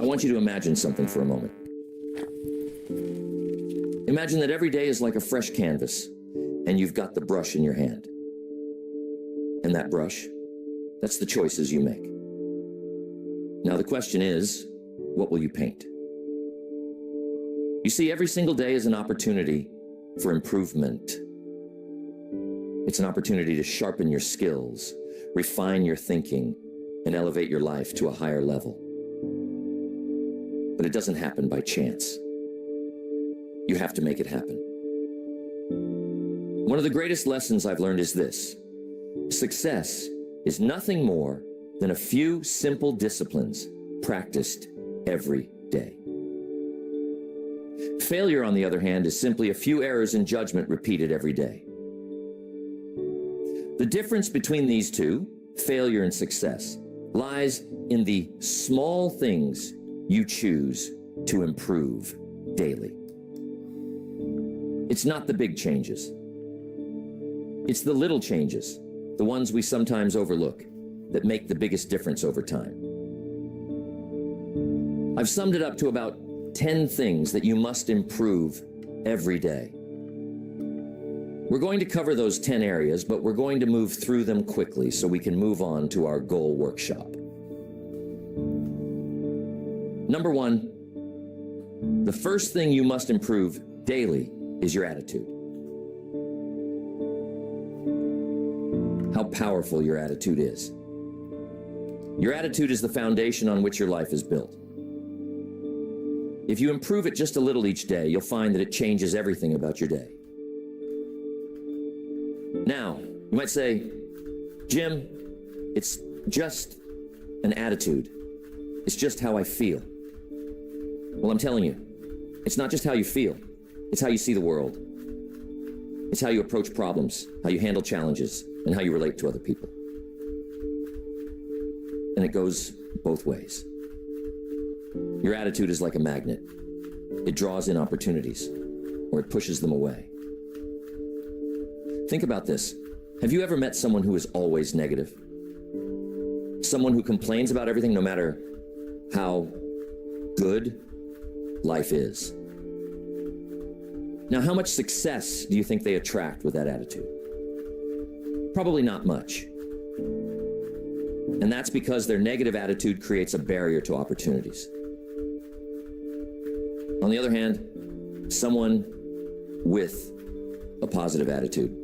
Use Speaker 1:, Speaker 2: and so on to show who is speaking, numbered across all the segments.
Speaker 1: want you to imagine something for a moment. Imagine that every day is like a fresh canvas, and you've got the brush in your hand. And that brush, that's the choices you make. Now the question is, what will you paint? You see, every single day is an opportunity for improvement. It's an opportunity to sharpen your skills, refine your thinking, and elevate your life to a higher level. But it doesn't happen by chance. You have to make it happen. One of the greatest lessons I've learned is this: success is nothing more than a few simple disciplines practiced every day. Failure, on the other hand, is simply a few errors in judgment repeated every day. The difference between these two, failure and success, lies in the small things you choose to improve daily. It's not the big changes. It's the little changes, the ones we sometimes overlook, that make the biggest difference over time. I've summed it up to about 10 things that you must improve every day. We're going to cover those 10 areas, but we're going to move through them quickly so we can move on to our goal workshop. Number one, the first thing you must improve daily is your attitude. How powerful your attitude is. Your attitude is the foundation on which your life is built. If you improve it just a little each day, you'll find that it changes everything about your day. Now, you might say, Jim, it's just an attitude. It's just how I feel. Well, I'm telling you, it's not just how you feel. It's how you see the world. It's how you approach problems, how you handle challenges, and how you relate to other people. And it goes both ways. Your attitude is like a magnet. It draws in opportunities, or it pushes them away. Think about this. Have you ever met someone who is always negative? Someone who complains about everything no matter how good life is. Now, how much success do you think they attract with that attitude? Probably not much. And that's because their negative attitude creates a barrier to opportunities. On the other hand, someone with a positive attitude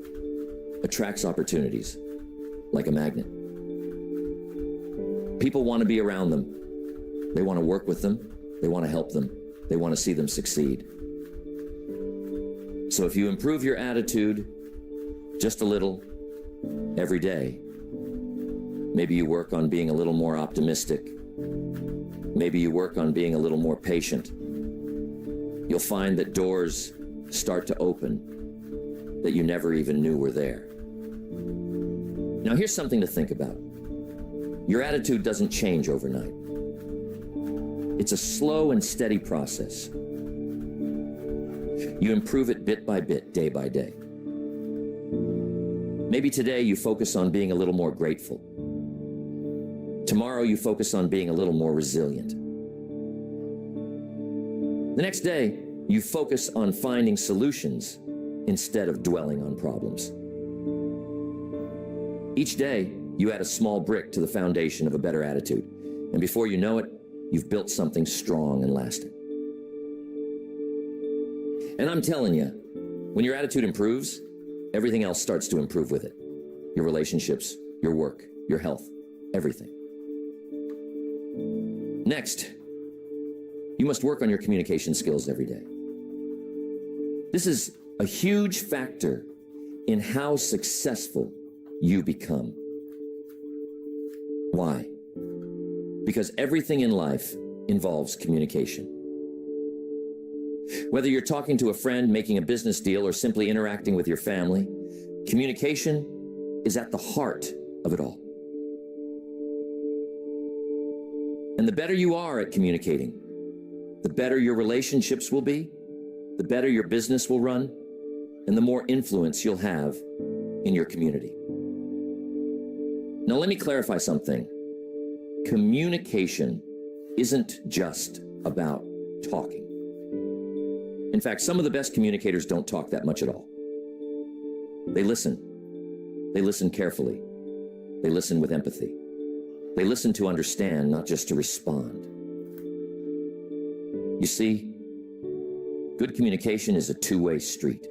Speaker 1: attracts opportunities like a magnet. People want to be around them. They want to work with them. They want to help them. They want to see them succeed. So if you improve your attitude just a little every day, maybe you work on being a little more optimistic. Maybe you work on being a little more patient. You'll find that doors start to open that you never even knew were there. Now, here's something to think about. Your attitude doesn't change overnight. It's a slow and steady process. You improve it bit by bit, day by day. Maybe today you focus on being a little more grateful. Tomorrow you focus on being a little more resilient. The next day, you focus on finding solutions instead of dwelling on problems. Each day, you add a small brick to the foundation of a better attitude, and before you know it, you've built something strong and lasting. And I'm telling you, when your attitude improves, everything else starts to improve with it. Your relationships, your work, your health, everything. Next, you must work on your communication skills every day. This is a huge factor in how successful you become. Why? Because everything in life involves communication. Whether you're talking to a friend, making a business deal, or simply interacting with your family, communication is at the heart of it all. And the better you are at communicating, the better your relationships will be, the better your business will run, and the more influence you'll have in your community. Now, let me clarify something. Communication isn't just about talking. In fact, some of the best communicators don't talk that much at all. They listen. They listen carefully. They listen with empathy. They listen to understand, not just to respond. You see, good communication is a two-way street.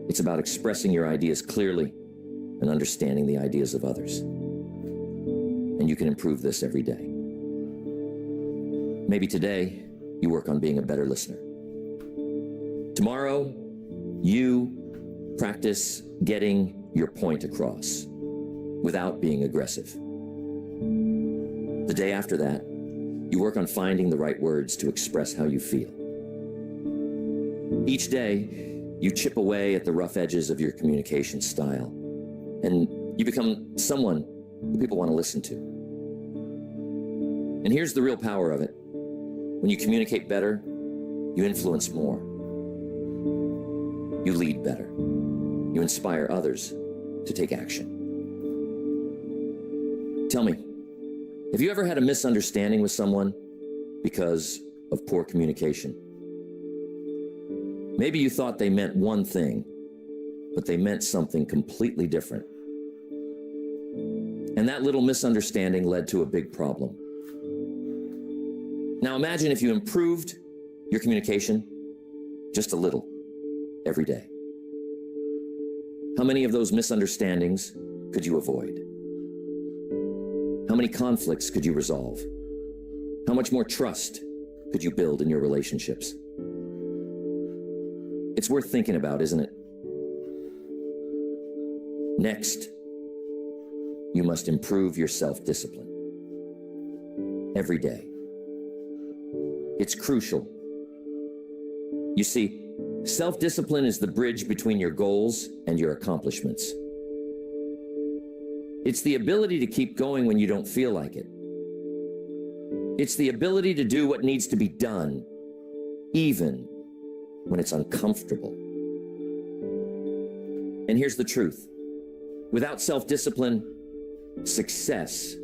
Speaker 1: It's about expressing your ideas clearly and understanding the ideas of others. And you can improve this every day. Maybe today, you work on being a better listener. Tomorrow, you practice getting your point across without being aggressive. The day after that, you work on finding the right words to express how you feel. Each day, you chip away at the rough edges of your communication style, and you become someone who people want to listen to. And here's the real power of it. When you communicate better, you influence more. You lead better. You inspire others to take action. Tell me, have you ever had a misunderstanding with someone because of poor communication? Maybe you thought they meant one thing, but they meant something completely different. And that little misunderstanding led to a big problem. Now imagine if you improved your communication just a little every day. How many of those misunderstandings could you avoid? How many conflicts could you resolve? How much more trust could you build in your relationships? It's worth thinking about, isn't it? Next, you must improve your self-discipline every day. It's crucial. You see, self-discipline is the bridge between your goals and your accomplishments. It's the ability to keep going when you don't feel like it. It's the ability to do what needs to be done, even when it's uncomfortable. And here's the truth. Without self-discipline, success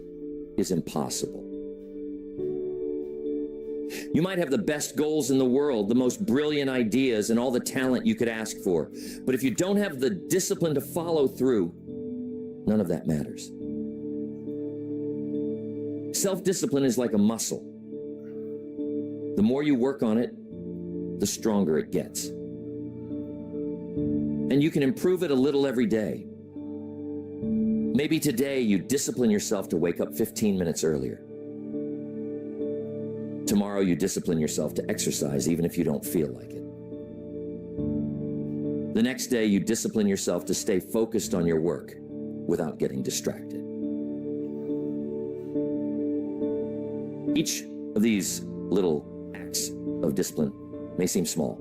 Speaker 1: is impossible. You might have the best goals in the world, the most brilliant ideas, and all the talent you could ask for. But if you don't have the discipline to follow through, none of that matters. Self-discipline is like a muscle. The more you work on it, the stronger it gets. And you can improve it a little every day. Maybe today you discipline yourself to wake up 15 minutes earlier. Tomorrow you discipline yourself to exercise even if you don't feel like it. The next day you discipline yourself to stay focused on your work without getting distracted. Each of these little acts of discipline may seem small,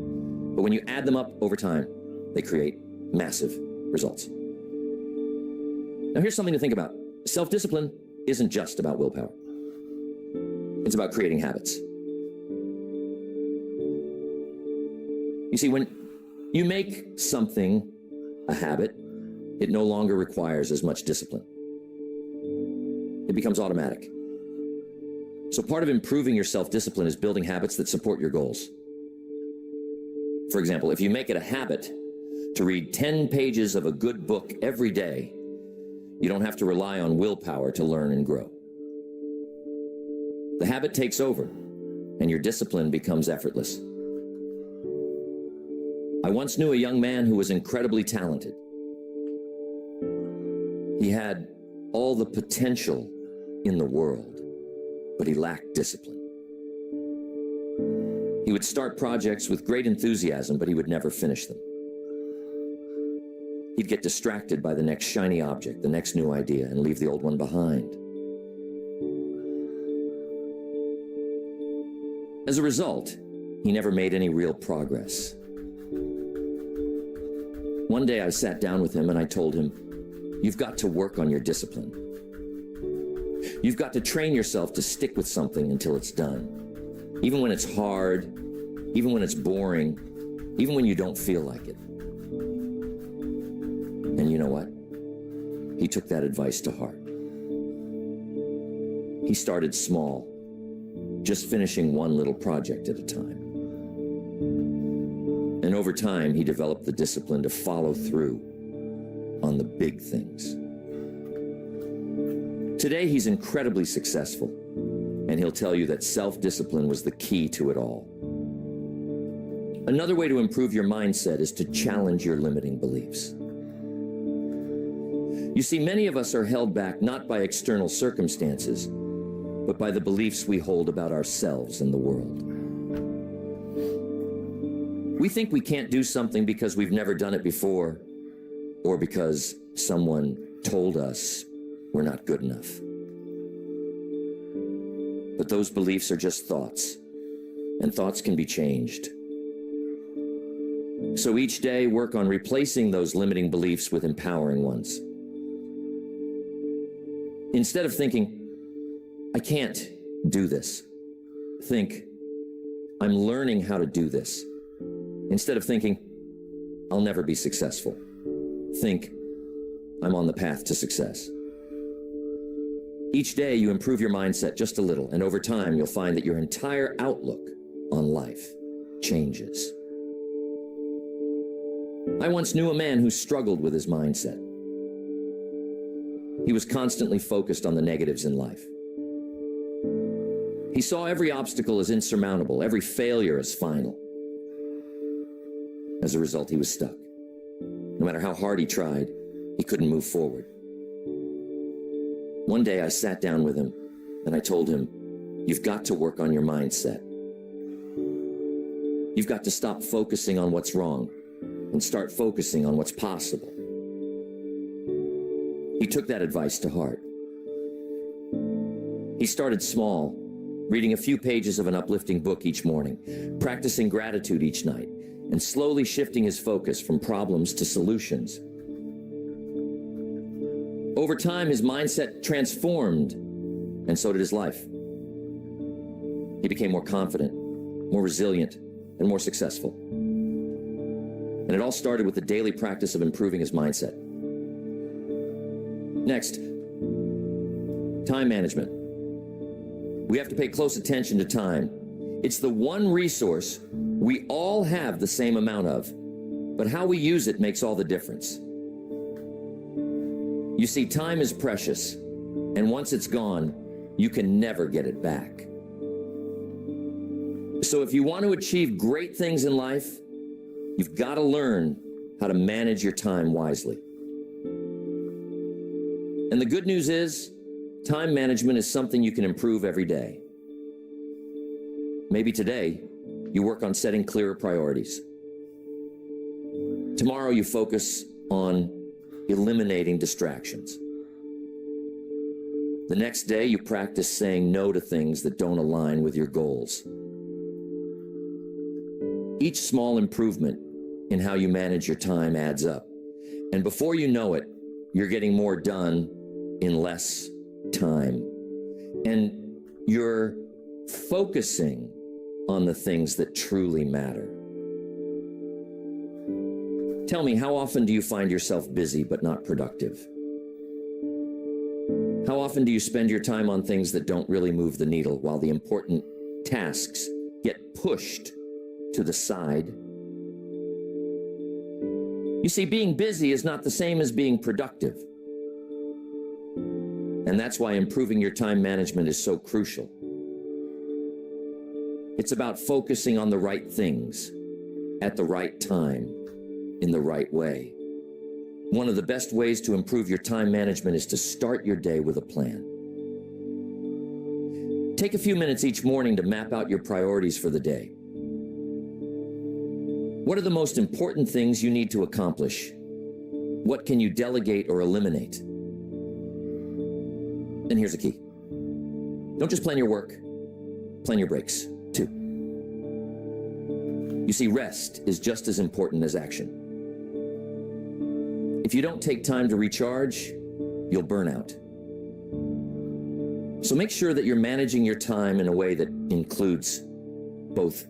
Speaker 1: but when you add them up over time, they create massive results. Now here's something to think about. Self-discipline isn't just about willpower. It's about creating habits. You see, when you make something a habit, it no longer requires as much discipline. It becomes automatic. So part of improving your self-discipline is building habits that support your goals. For example, if you make it a habit to read 10 pages of a good book every day, you don't have to rely on willpower to learn and grow. The habit takes over, and your discipline becomes effortless. I once knew a young man who was incredibly talented. He had all the potential in the world, but he lacked discipline. He would start projects with great enthusiasm, but he would never finish them. He'd get distracted by the next shiny object, the next new idea, and leave the old one behind. As a result, he never made any real progress. One day I sat down with him and I told him, "You've got to work on your discipline. You've got to train yourself to stick with something until it's done. Even when it's hard, even when it's boring, even when you don't feel like it." And you know what? He took that advice to heart. He started small, just finishing one little project at a time. And over time, he developed the discipline to follow through on the big things. Today, he's incredibly successful, and he'll tell you that self-discipline was the key to it all. Another way to improve your mindset is to challenge your limiting beliefs. You see, many of us are held back not by external circumstances, but by the beliefs we hold about ourselves and the world. We think we can't do something because we've never done it before, or because someone told us we're not good enough. But those beliefs are just thoughts, and thoughts can be changed. So each day, work on replacing those limiting beliefs with empowering ones. Instead of thinking, I can't do this, think, I'm learning how to do this. Instead of thinking, I'll never be successful, think, I'm on the path to success. Each day you improve your mindset just a little, and over time you'll find that your entire outlook on life changes. I once knew a man who struggled with his mindset. He was constantly focused on the negatives in life. He saw every obstacle as insurmountable, every failure as final. As a result, he was stuck. No matter how hard he tried, he couldn't move forward. One day I sat down with him and I told him, you've got to work on your mindset. You've got to stop focusing on what's wrong and start focusing on what's possible. He took that advice to heart. He started small, reading a few pages of an uplifting book each morning, practicing gratitude each night, and slowly shifting his focus from problems to solutions. Over time, his mindset transformed, and so did his life. He became more confident, more resilient, and more successful. And it all started with the daily practice of improving his mindset. Next, time management. We have to pay close attention to time. It's the one resource we all have the same amount of, but how we use it makes all the difference. You see, time is precious, and once it's gone, you can never get it back. So if you want to achieve great things in life, you've got to learn how to manage your time wisely. And the good news is, time management is something you can improve every day. Maybe today, you work on setting clearer priorities. Tomorrow, you focus on eliminating distractions. The next day, you practice saying no to things that don't align with your goals. Each small improvement in how you manage your time adds up. And before you know it, you're getting more done in less time. And you're focusing on the things that truly matter. Tell me, how often do you find yourself busy but not productive? How often do you spend your time on things that don't really move the needle while the important tasks get pushed to the side? You see, being busy is not the same as being productive. And that's why improving your time management is so crucial. It's about focusing on the right things at the right time in the right way. One of the best ways to improve your time management is to start your day with a plan. Take a few minutes each morning to map out your priorities for the day. What are the most important things you need to accomplish? What can you delegate or eliminate? And here's the key. Don't just plan your work, plan your breaks too. You see, rest is just as important as action. If you don't take time to recharge, you'll burn out. So make sure that you're managing your time in a way that includes both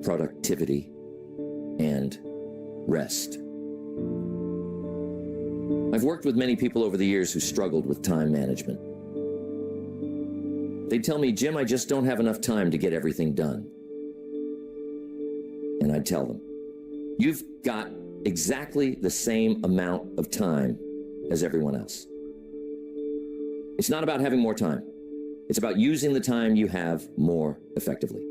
Speaker 1: productivity and rest. I've worked with many people over the years who struggled with time management. They'd tell me, Jim, I just don't have enough time to get everything done. And I'd tell them, you've got exactly the same amount of time as everyone else. It's not about having more time. It's about using the time you have more effectively.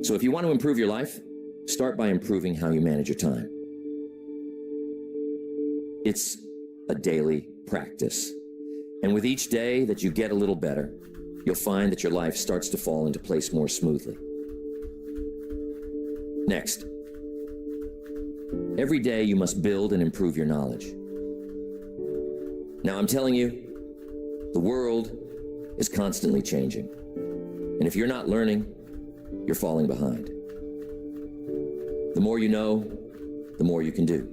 Speaker 1: So if you want to improve your life, start by improving how you manage your time. It's a daily practice. And with each day that you get a little better, you'll find that your life starts to fall into place more smoothly. Next, every day you must build and improve your knowledge. Now I'm telling you, the world is constantly changing. And if you're not learning, you're falling behind. The more you know, the more you can do.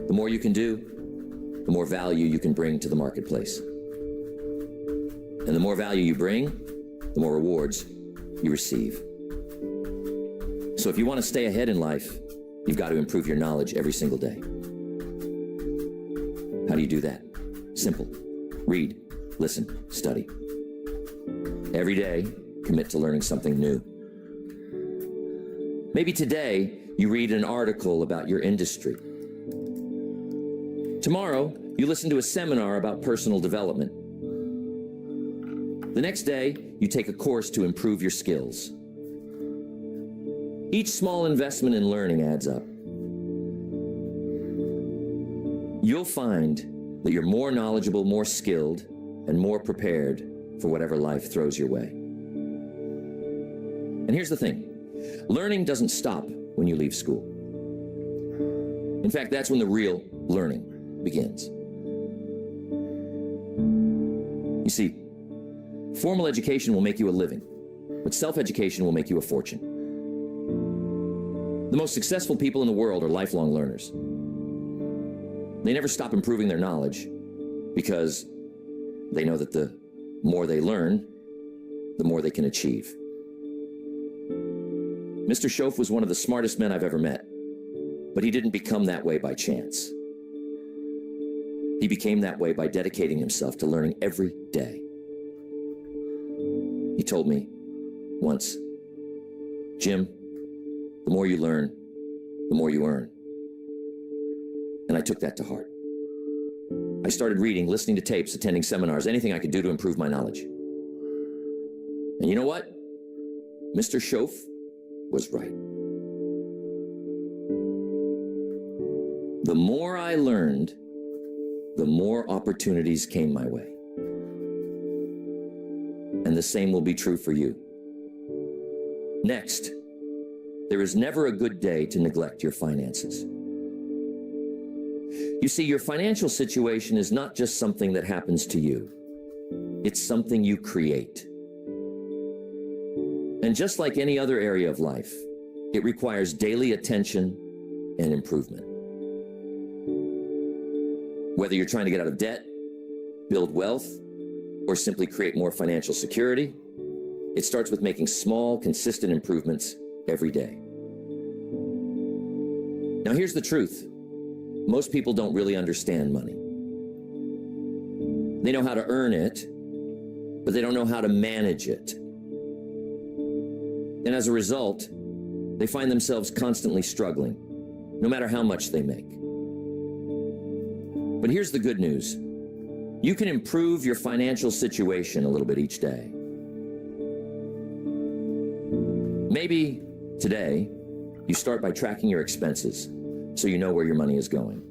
Speaker 1: The more you can do, the more value you can bring to the marketplace. And the more value you bring, the more rewards you receive. So if you want to stay ahead in life, you've got to improve your knowledge every single day. How do you do that? Simple. Read, listen, study. Every day, commit to learning something new. Maybe today, you read an article about your industry. Tomorrow, you listen to a seminar about personal development. The next day, you take a course to improve your skills. Each small investment in learning adds up. You'll find that you're more knowledgeable, more skilled, and more prepared for whatever life throws your way. And here's the thing. Learning doesn't stop when you leave school. In fact, that's when the real learning begins. You see, formal education will make you a living, but self-education will make you a fortune. The most successful people in the world are lifelong learners. They never stop improving their knowledge because they know that the more they learn, the more they can achieve. Mr. Schoaf was one of the smartest men I've ever met, but he didn't become that way by chance. He became that way by dedicating himself to learning every day. He told me once, Jim, the more you learn, the more you earn. And I took that to heart. I started reading, listening to tapes, attending seminars, anything I could do to improve my knowledge. And you know what? Mr. Schoaf was right. The more I learned, the more opportunities came my way. And the same will be true for you. Next, there is never a good day to neglect your finances. You see, your financial situation is not just something that happens to you. It's something you create. And just like any other area of life, it requires daily attention and improvement. Whether you're trying to get out of debt, build wealth, or simply create more financial security, it starts with making small, consistent improvements every day. Now here's the truth. Most people don't really understand money. They know how to earn it, but they don't know how to manage it. And as a result, they find themselves constantly struggling, no matter how much they make. But here's the good news. You can improve your financial situation a little bit each day. Maybe today, you start by tracking your expenses so you know where your money is going.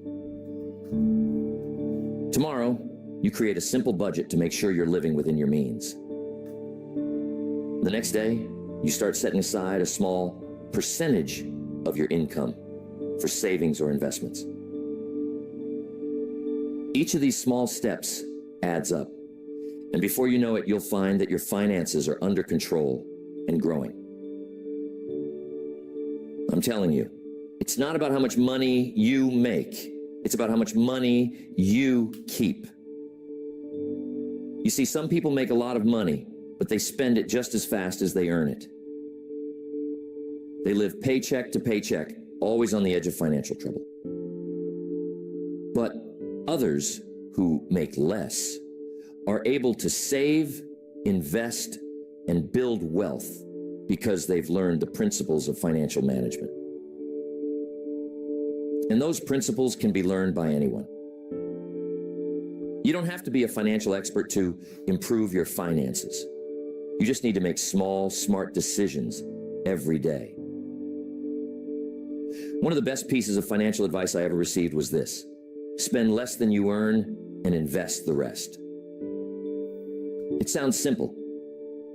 Speaker 1: Tomorrow, you create a simple budget to make sure you're living within your means. The next day, you start setting aside a small percentage of your income for savings or investments. Each of these small steps adds up, and before you know it, you'll find that your finances are under control and growing. I'm telling you, it's not about how much money you make. It's about how much money you keep. You see, some people make a lot of money, but they spend it just as fast as they earn it. They live paycheck to paycheck, always on the edge of financial trouble. But others who make less are able to save, invest, and build wealth because they've learned the principles of financial management. And those principles can be learned by anyone. You don't have to be a financial expert to improve your finances. You just need to make small, smart decisions every day. One of the best pieces of financial advice I ever received was this: spend less than you earn and invest the rest. It sounds simple,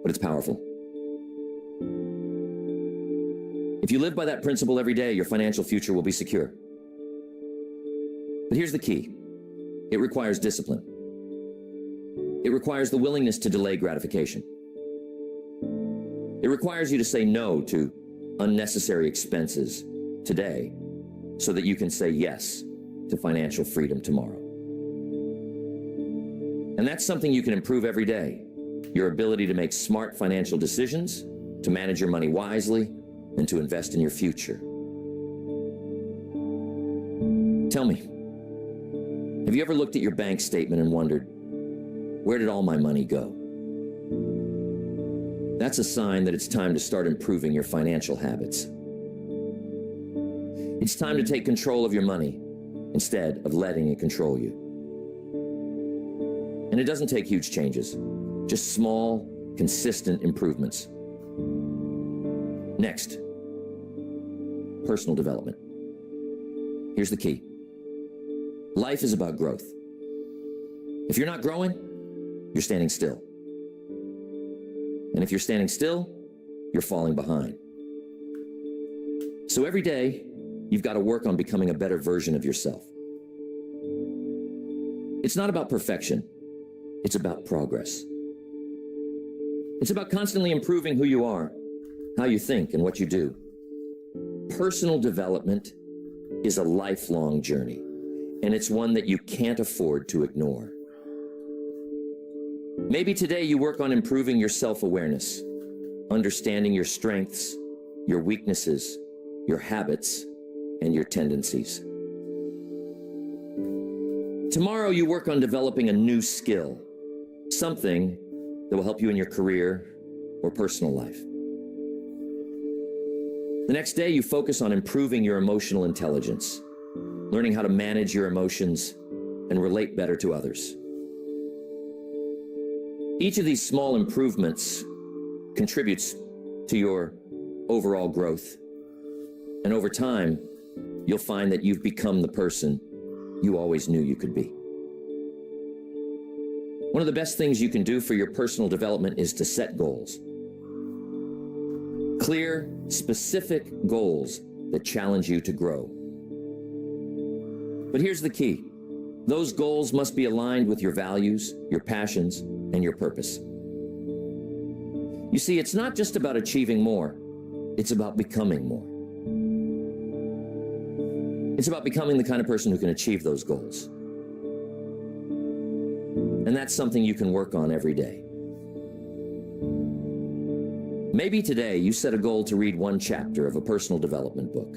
Speaker 1: but it's powerful. If you live by that principle every day, your financial future will be secure. But here's the key. It requires discipline. It requires the willingness to delay gratification. It requires you to say no to unnecessary expenses today so that you can say yes to financial freedom tomorrow. And that's something you can improve every day. Your ability to make smart financial decisions, to manage your money wisely, and to invest in your future. Tell me, have you ever looked at your bank statement and wondered, where did all my money go? That's a sign that it's time to start improving your financial habits. It's time to take control of your money instead of letting it control you. And it doesn't take huge changes, just small, consistent improvements. Next, personal development. Here's the key. Life is about growth. If you're not growing, you're standing still. And if you're standing still, you're falling behind. So every day, you've got to work on becoming a better version of yourself. It's not about perfection. It's about progress. It's about constantly improving who you are, how you think, and what you do. Personal development is a lifelong journey, and it's one that you can't afford to ignore. Maybe today you work on improving your self-awareness, understanding your strengths, your weaknesses, your habits, and your tendencies. Tomorrow you work on developing a new skill, something that will help you in your career or personal life. The next day you focus on improving your emotional intelligence, learning how to manage your emotions and relate better to others. Each of these small improvements contributes to your overall growth. And over time, you'll find that you've become the person you always knew you could be. One of the best things you can do for your personal development is to set goals. Clear, specific goals that challenge you to grow. But here's the key. Those goals must be aligned with your values, your passions, and your purpose. You see, it's not just about achieving more, it's about becoming more. It's about becoming the kind of person who can achieve those goals. And that's something you can work on every day. Maybe today you set a goal to read one chapter of a personal development book.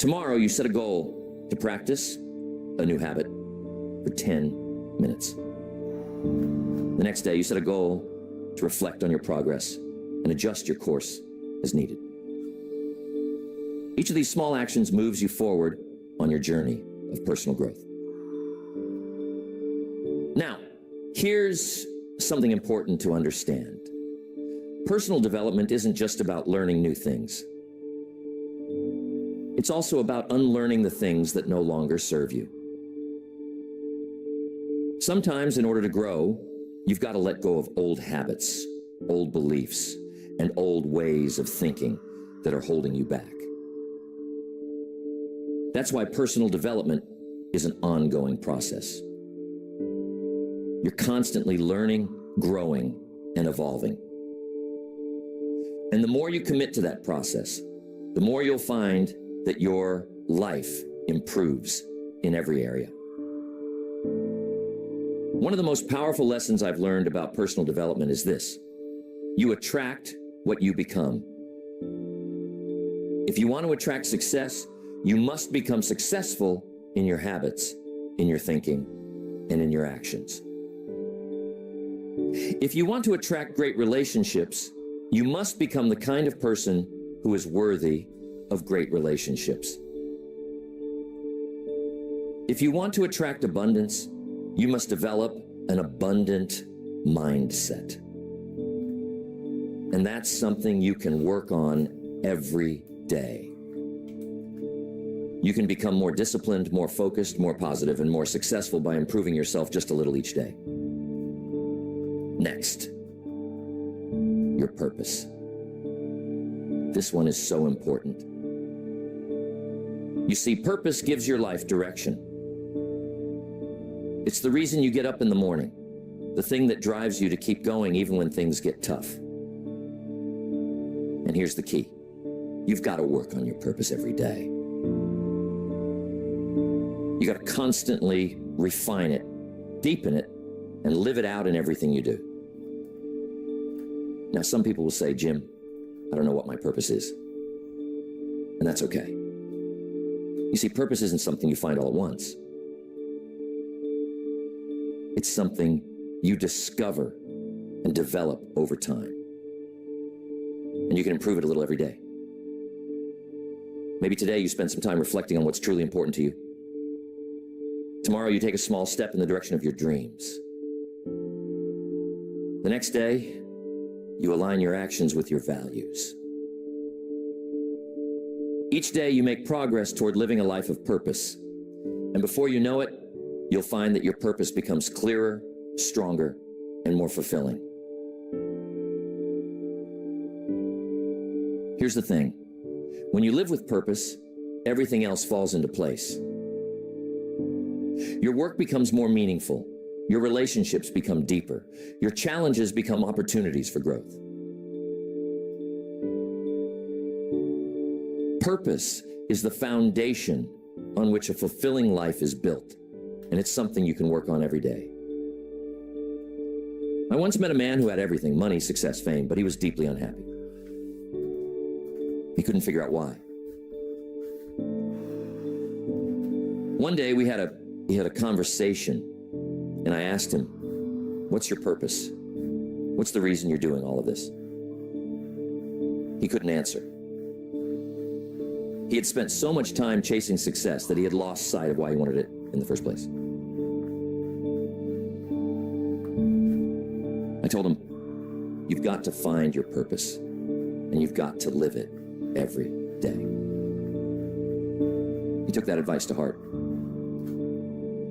Speaker 1: Tomorrow you set a goal to practice a new habit for 10 minutes. The next day you set a goal to reflect on your progress and adjust your course as needed. Each of these small actions moves you forward on your journey of personal growth. Now, here's something important to understand. Personal development isn't just about learning new things. It's also about unlearning the things that no longer serve you. Sometimes, in order to grow, you've got to let go of old habits, old beliefs, and old ways of thinking that are holding you back. That's why personal development is an ongoing process. You're constantly learning, growing, and evolving. And the more you commit to that process, the more you'll find that your life improves in every area. One of the most powerful lessons I've learned about personal development is this: you attract what you become. If you want to attract success, you must become successful in your habits, in your thinking, and in your actions. If you want to attract great relationships, you must become the kind of person who is worthy of great relationships. If you want to attract abundance, you must develop an abundant mindset. And that's something you can work on every day. You can become more disciplined, more focused, more positive, and more successful by improving yourself just a little each day. Next, your purpose. This one is so important. You see, purpose gives your life direction. It's the reason you get up in the morning, the thing that drives you to keep going even when things get tough. And here's the key. You've got to work on your purpose every day. You got to constantly refine it, deepen it, and live it out in everything you do. Now, some people will say, Jim, I don't know what my purpose is. And that's okay. You see, purpose isn't something you find all at once. It's something you discover and develop over time. And you can improve it a little every day. Maybe today you spend some time reflecting on what's truly important to you. Tomorrow you take a small step in the direction of your dreams. The next day, you align your actions with your values. Each day you make progress toward living a life of purpose. And before you know it, you'll find that your purpose becomes clearer, stronger, and more fulfilling. Here's the thing. When you live with purpose, everything else falls into place. Your work becomes more meaningful. Your relationships become deeper. Your challenges become opportunities for growth. Purpose is the foundation on which a fulfilling life is built, and it's something you can work on every day. I once met a man who had everything, money, success, fame, but he was deeply unhappy. He couldn't figure out why. One day we had a conversation, and I asked him, what's your purpose? What's the reason you're doing all of this? He couldn't answer. He had spent so much time chasing success that he had lost sight of why he wanted it in the first place. I told him, you've got to find your purpose, and you've got to live it every day. He took that advice to heart.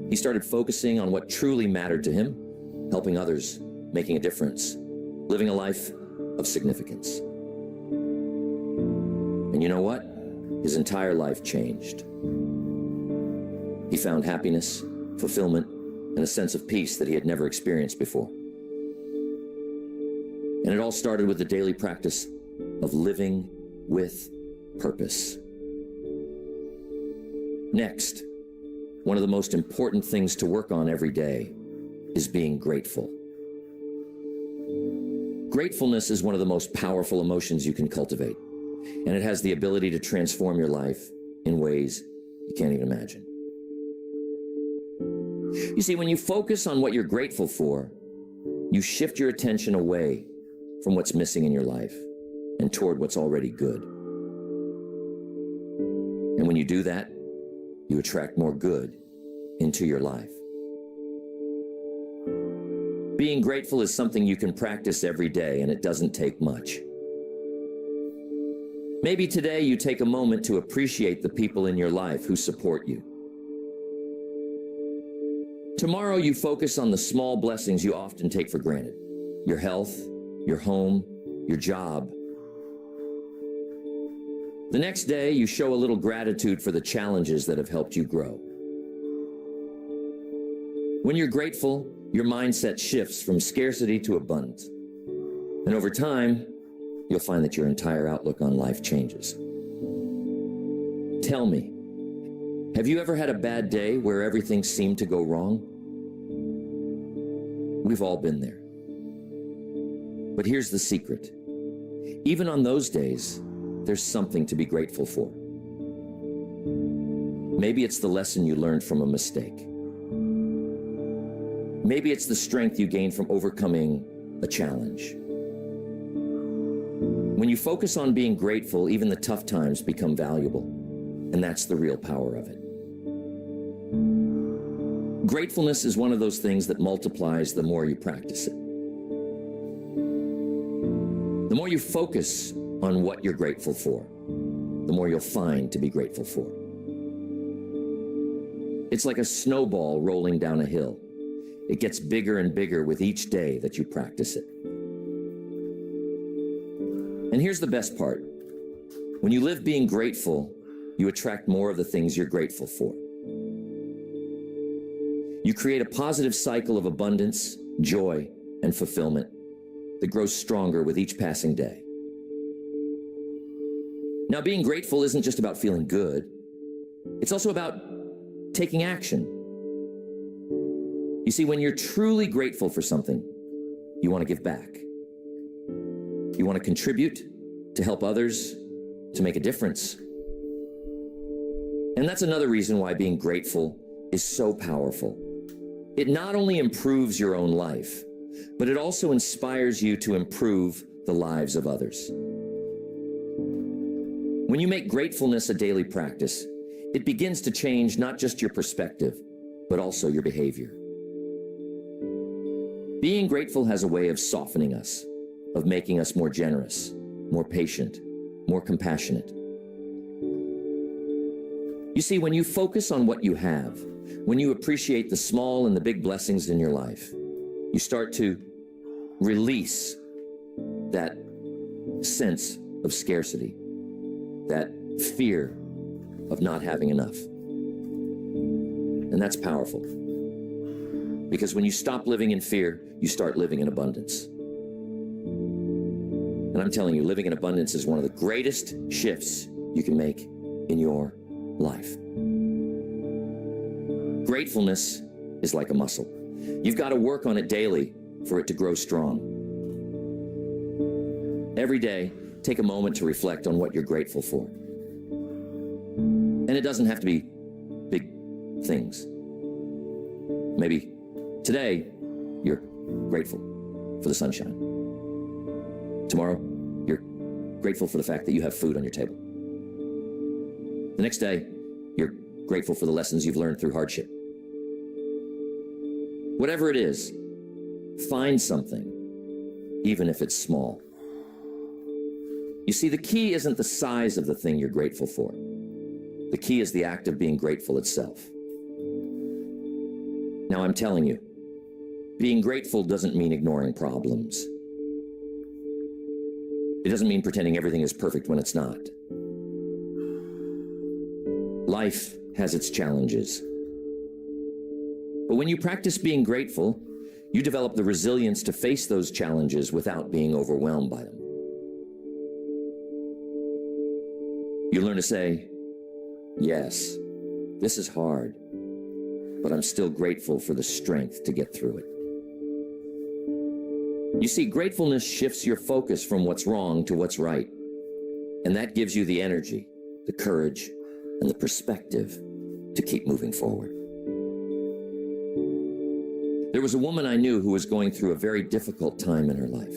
Speaker 1: He started focusing on what truly mattered to him, helping others, making a difference, living a life of significance. And you know what? His entire life changed. He found happiness, fulfillment, and a sense of peace that he had never experienced before. And it all started with the daily practice of living with purpose. Next, one of the most important things to work on every day is being grateful. Gratefulness is one of the most powerful emotions you can cultivate, and it has the ability to transform your life in ways you can't even imagine. You see, when you focus on what you're grateful for, you shift your attention away from what's missing in your life and toward what's already good. And when you do that, you attract more good into your life. Being grateful is something you can practice every day, and it doesn't take much. Maybe today you take a moment to appreciate the people in your life who support you. Tomorrow you focus on the small blessings you often take for granted. Your health, your home, your job. The next day you show a little gratitude for the challenges that have helped you grow. When you're grateful, your mindset shifts from scarcity to abundance. And over time, you'll find that your entire outlook on life changes. Tell me, have you ever had a bad day where everything seemed to go wrong? We've all been there. But here's the secret. Even on those days, there's something to be grateful for. Maybe it's the lesson you learned from a mistake. Maybe it's the strength you gain from overcoming a challenge. When you focus on being grateful, even the tough times become valuable, and that's the real power of it. Gratefulness is one of those things that multiplies the more you practice it. The more you focus on what you're grateful for, the more you'll find to be grateful for. It's like a snowball rolling down a hill. It gets bigger and bigger with each day that you practice it. And here's the best part. When you live being grateful, you attract more of the things you're grateful for. You create a positive cycle of abundance, joy, and fulfillment that grows stronger with each passing day. Now, being grateful isn't just about feeling good. It's also about taking action. You see, when you're truly grateful for something, you want to give back. You want to contribute, to help others, to make a difference. And that's another reason why being grateful is so powerful. It not only improves your own life, but it also inspires you to improve the lives of others. When you make gratefulness a daily practice, it begins to change not just your perspective, but also your behavior. Being grateful has a way of softening us, of making us more generous, more patient, more compassionate. You see, when you focus on what you have, when you appreciate the small and the big blessings in your life, you start to release that sense of scarcity, that fear of not having enough. And that's powerful. Because when you stop living in fear, you start living in abundance. And I'm telling you, living in abundance is one of the greatest shifts you can make in your life. Gratefulness is like a muscle. You've got to work on it daily for it to grow strong. Every day, take a moment to reflect on what you're grateful for. And it doesn't have to be big things. Maybe today, you're grateful for the sunshine. Tomorrow, you're grateful for the fact that you have food on your table. The next day, you're grateful for the lessons you've learned through hardship. Whatever it is, find something, even if it's small. You see, the key isn't the size of the thing you're grateful for. The key is the act of being grateful itself. Now, I'm telling you, being grateful doesn't mean ignoring problems. It doesn't mean pretending everything is perfect when it's not. Life has its challenges. But when you practice being grateful, you develop the resilience to face those challenges without being overwhelmed by them. You learn to say, yes, this is hard, but I'm still grateful for the strength to get through it. You see, gratefulness shifts your focus from what's wrong to what's right. And that gives you the energy, the courage, and the perspective to keep moving forward. There was a woman I knew who was going through a very difficult time in her life.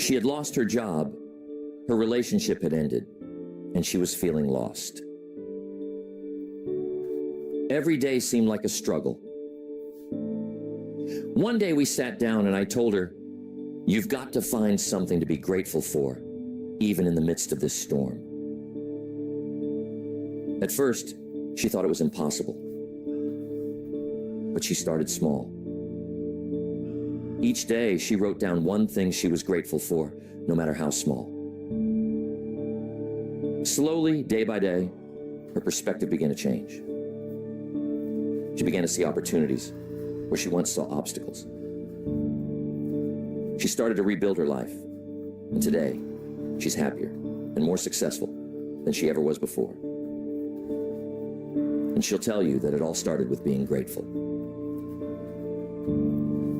Speaker 1: She had lost her job, her relationship had ended, and she was feeling lost. Every day seemed like a struggle. One day we sat down and I told her, you've got to find something to be grateful for, even in the midst of this storm. At first, she thought it was impossible. But she started small. Each day, she wrote down one thing she was grateful for, no matter how small. Slowly, day by day, her perspective began to change. She began to see opportunities where she once saw obstacles. She started to rebuild her life. And today, she's happier and more successful than she ever was before. And she'll tell you that it all started with being grateful.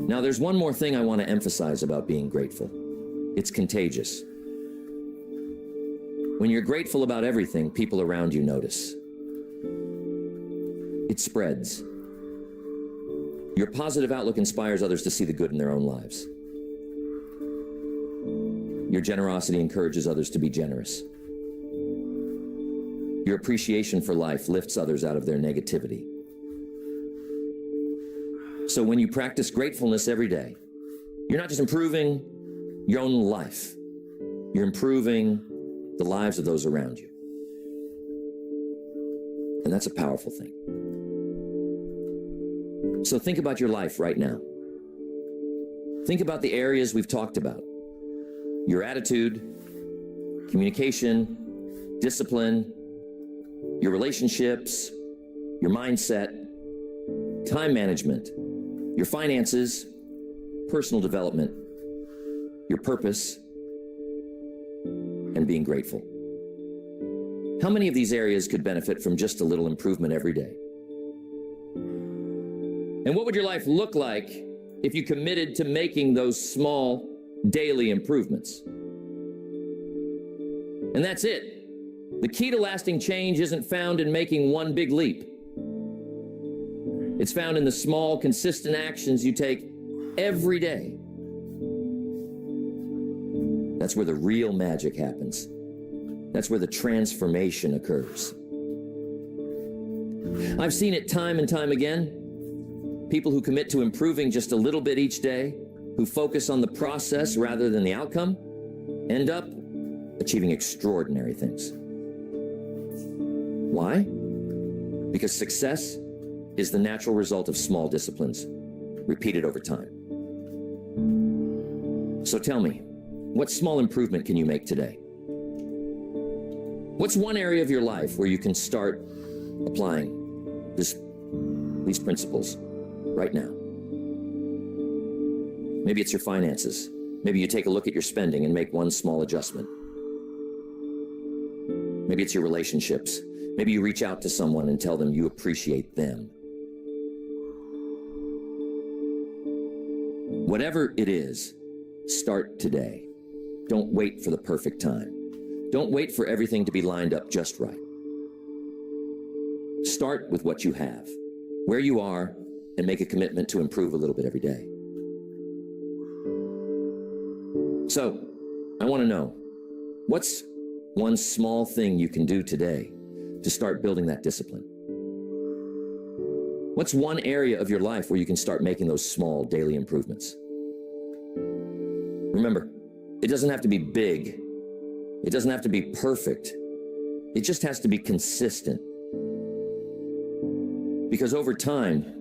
Speaker 1: Now, there's one more thing I want to emphasize about being grateful. It's contagious. When you're grateful about everything, people around you notice. It spreads. Your positive outlook inspires others to see the good in their own lives. Your generosity encourages others to be generous. Your appreciation for life lifts others out of their negativity. So when you practice gratefulness every day, you're not just improving your own life, you're improving the lives of those around you. And that's a powerful thing. So think about your life right now. Think about the areas we've talked about. Your attitude, communication, discipline, your relationships, your mindset, time management, your finances, personal development, your purpose, and being grateful. How many of these areas could benefit from just a little improvement every day? And what would your life look like if you committed to making those small daily improvements? And that's it. The key to lasting change isn't found in making one big leap. It's found in the small, consistent actions you take every day. That's where the real magic happens. That's where the transformation occurs. I've seen it time and time again. People who commit to improving just a little bit each day, who focus on the process rather than the outcome, end up achieving extraordinary things. Why? Because success is the natural result of small disciplines, repeated over time. So tell me, what small improvement can you make today? What's one area of your life where you can start applying these principles right now? Maybe it's your finances. Maybe you take a look at your spending and make one small adjustment. Maybe it's your relationships. Maybe you reach out to someone and tell them you appreciate them. Whatever it is, start today. Don't wait for the perfect time. Don't wait for everything to be lined up just right. Start with what you have, where you are, and make a commitment to improve a little bit every day. So, I want to know, what's one small thing you can do today to start building that discipline? What's one area of your life where you can start making those small daily improvements? Remember, it doesn't have to be big. It doesn't have to be perfect. It just has to be consistent. Because over time,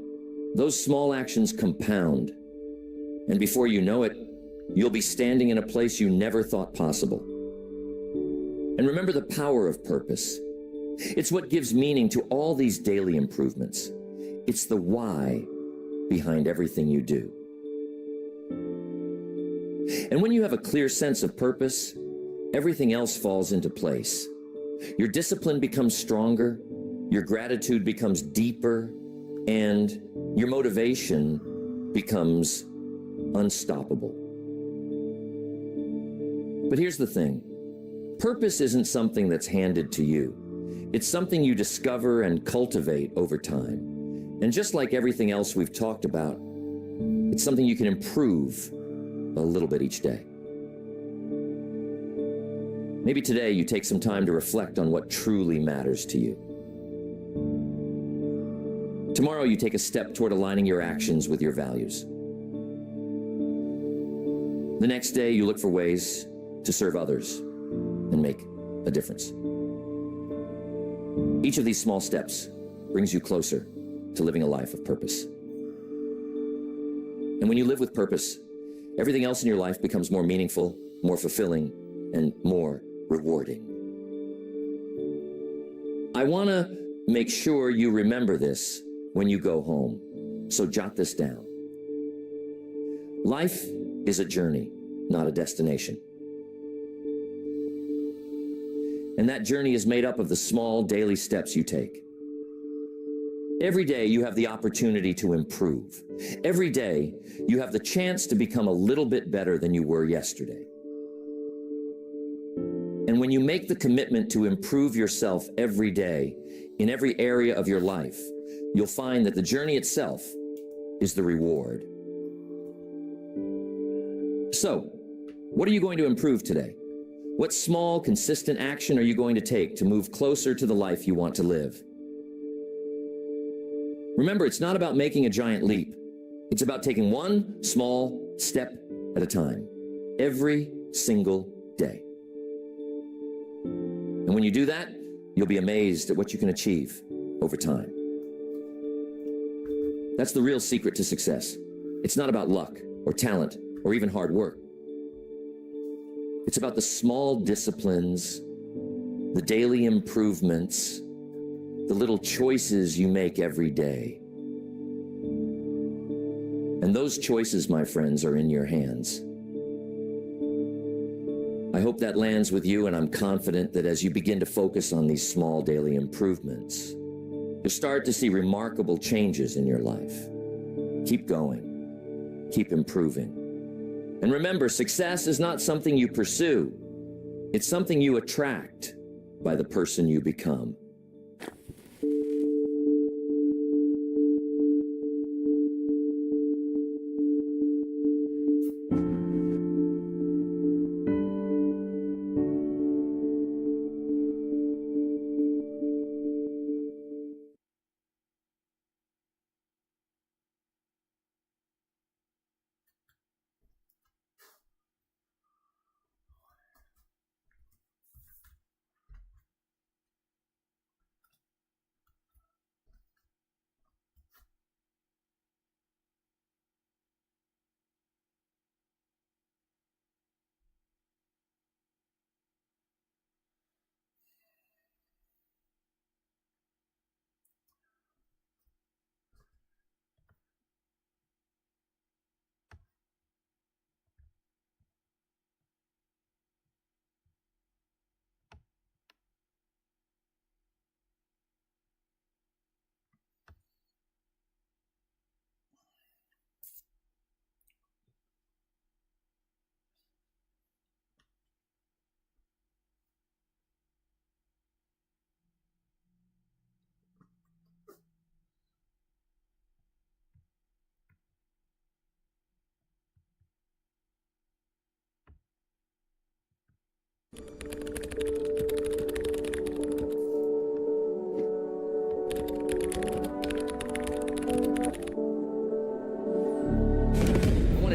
Speaker 1: those small actions compound. And before you know it, you'll be standing in a place you never thought possible. And remember the power of purpose. It's what gives meaning to all these daily improvements. It's the why behind everything you do. And when you have a clear sense of purpose, everything else falls into place. Your discipline becomes stronger, your gratitude becomes deeper, and your motivation becomes unstoppable. But here's the thing. Purpose isn't something that's handed to you. It's something you discover and cultivate over time. And just like everything else we've talked about, it's something you can improve a little bit each day. Maybe today you take some time to reflect on what truly matters to you. Tomorrow you take a step toward aligning your actions with your values. The next day you look for ways to serve others and make a difference. Each of these small steps brings you closer to living a life of purpose. And when you live with purpose, everything else in your life becomes more meaningful, more fulfilling, and more rewarding. I want to make sure you remember this when you go home, so jot this down. Life is a journey, not a destination. And that journey is made up of the small daily steps you take. Every day you have the opportunity to improve. Every day you have the chance to become a little bit better than you were yesterday. And when you make the commitment to improve yourself every day in every area of your life, you'll find that the journey itself is the reward. So, what are you going to improve today? What small, consistent action are you going to take to move closer to the life you want to live? Remember, it's not about making a giant leap. It's about taking one small step at a time, every single day. And when you do that, you'll be amazed at what you can achieve over time. That's the real secret to success. It's not about luck or talent or even hard work. It's about the small disciplines, the daily improvements, the little choices you make every day. And those choices, my friends, are in your hands. I hope that lands with you, and I'm confident that as you begin to focus on these small daily improvements, you'll start to see remarkable changes in your life. Keep going. Keep improving. And remember, success is not something you pursue. It's something you attract by the person you become.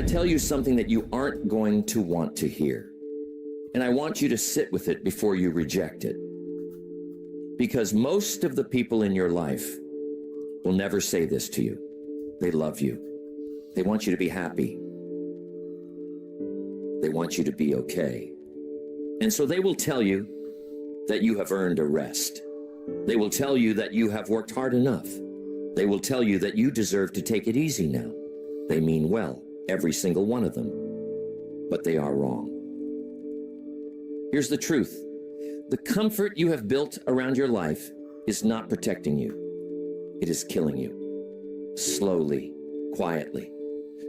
Speaker 1: Tell you something that you aren't going to want to hear. And I want you to sit with it before you reject it. Because most of the people in your life will never say this to you. They love you. They want you to be happy. They want you to be okay. And so they will tell you that you have earned a rest. They will tell you that you have worked hard enough. They will tell you that you deserve to take it easy now. They mean well. Every single one of them, but they are wrong. Here's the truth. The comfort you have built around your life is not protecting you. It is killing you. Slowly, quietly.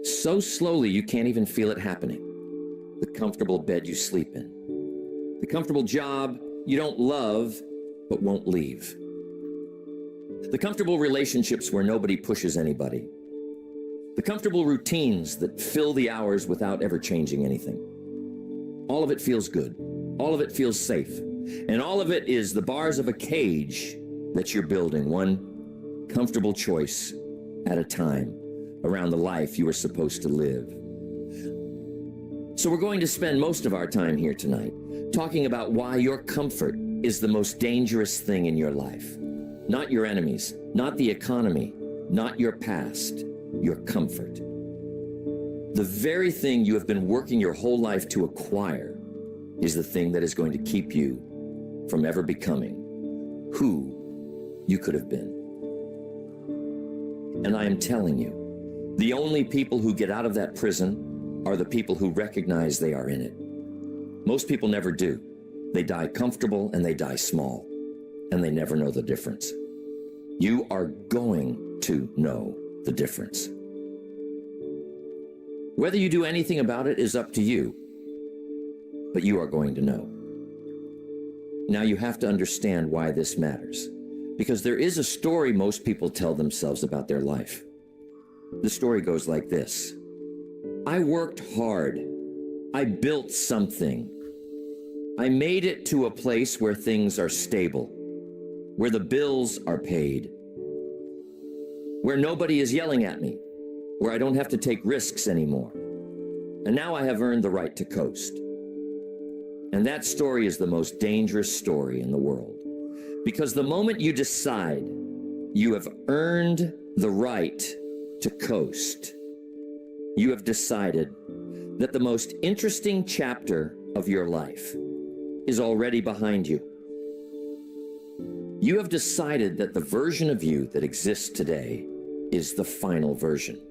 Speaker 1: So slowly you can't even feel it happening. The comfortable bed you sleep in. The comfortable job you don't love, but won't leave. The comfortable relationships where nobody pushes anybody. The comfortable routines that fill the hours without ever changing anything. All of it feels good. All of it feels safe. And all of it is the bars of a cage that you're building, one comfortable choice at a time around the life you are supposed to live. So we're going to spend most of our time here tonight talking about why your comfort is the most dangerous thing in your life. Not your enemies, not the economy, not your past. Your comfort. The very thing you have been working your whole life to acquire is the thing that is going to keep you from ever becoming who you could have been. And I am telling you, the only people who get out of that prison are the people who recognize they are in it. Most people never do. They die comfortable and they die small, and they never know the difference. You are going to know the difference. Whether you do anything about it is up to you, but you are going to know. Now you have to understand why this matters, because there is a story most people tell themselves about their life. The story goes like this. I worked hard. I built something. I made it to a place where things are stable, where the bills are paid, where nobody is yelling at me, where I don't have to take risks anymore. And now I have earned the right to coast. And that story is the most dangerous story in the world. Because the moment you decide you have earned the right to coast, you have decided that the most interesting chapter of your life is already behind you. You have decided that the version of you that exists today is the final version.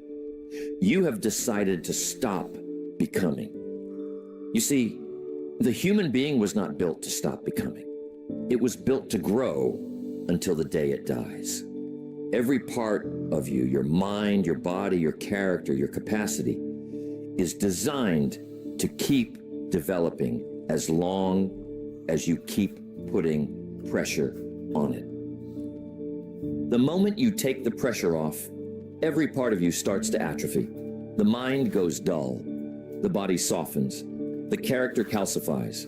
Speaker 1: You have decided to stop becoming. You see, the human being was not built to stop becoming. It was built to grow until the day it dies. Every part of you, your mind, your body, your character, your capacity, is designed to keep developing as long as you keep putting pressure on it. The moment you take the pressure off, every part of you starts to atrophy. The mind goes dull. The body softens. The character calcifies.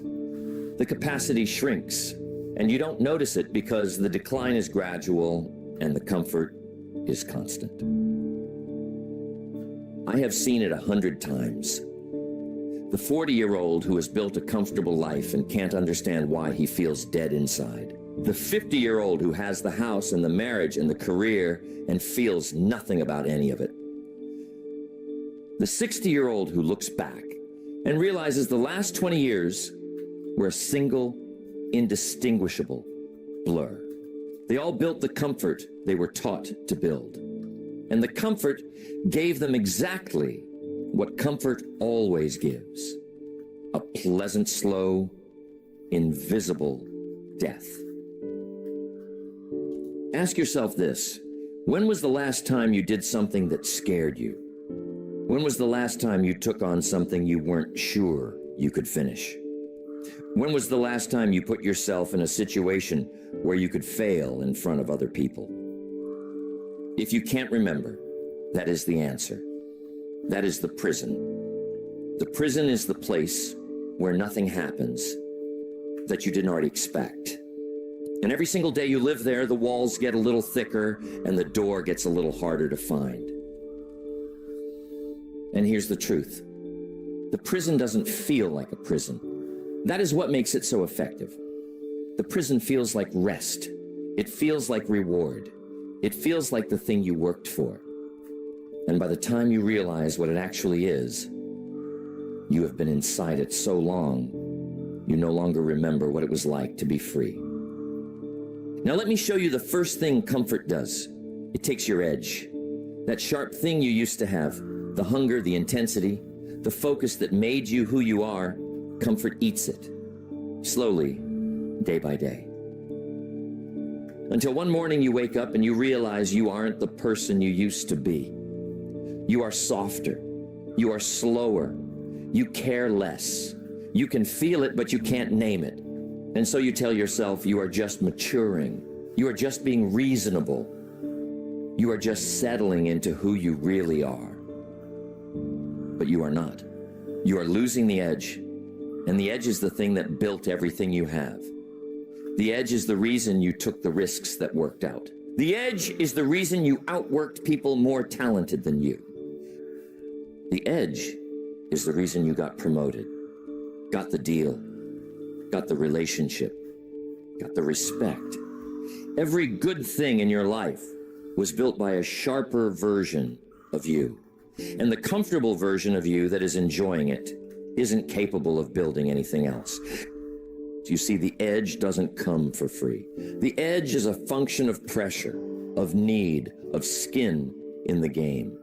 Speaker 1: The capacity shrinks. And you don't notice it because the decline is gradual and the comfort is constant. I have seen it 100 times. The 40-year-old who has built a comfortable life and can't understand why he feels dead inside. The 50-year-old who has the house and the marriage and the career and feels nothing about any of it. The 60-year-old who looks back and realizes the last 20 years were a single, indistinguishable blur. They all built the comfort they were taught to build. And the comfort gave them exactly what comfort always gives: a pleasant, slow, invisible death. Ask yourself this: when was the last time you did something that scared you? When was the last time you took on something you weren't sure you could finish? When was the last time you put yourself in a situation where you could fail in front of other people? If you can't remember, that is the answer. That is the prison. The prison is the place where nothing happens that you didn't already expect. And every single day you live there, the walls get a little thicker and the door gets a little harder to find. And here's the truth. The prison doesn't feel like a prison. That is what makes it so effective. The prison feels like rest. It feels like reward. It feels like the thing you worked for. And by the time you realize what it actually is, you have been inside it so long, you no longer remember what it was like to be free. Now let me show you the first thing comfort does. It takes your edge. That sharp thing you used to have, the hunger, the intensity, the focus that made you who you are, comfort eats it, slowly, day by day. Until one morning you wake up and you realize you aren't the person you used to be. You are softer. You are slower. You care less. You can feel it, but you can't name it. And so you tell yourself you are just maturing. You are just being reasonable. You are just settling into who you really are. But you are not. You are losing the edge. And the edge is the thing that built everything you have. The edge is the reason you took the risks that worked out. The edge is the reason you outworked people more talented than you. The edge is the reason you got promoted, got the deal, got the relationship, got the respect. Every good thing in your life was built by a sharper version of you. And the comfortable version of you that is enjoying it isn't capable of building anything else. You see, the edge doesn't come for free. The edge is a function of pressure, of need, of skin in the game.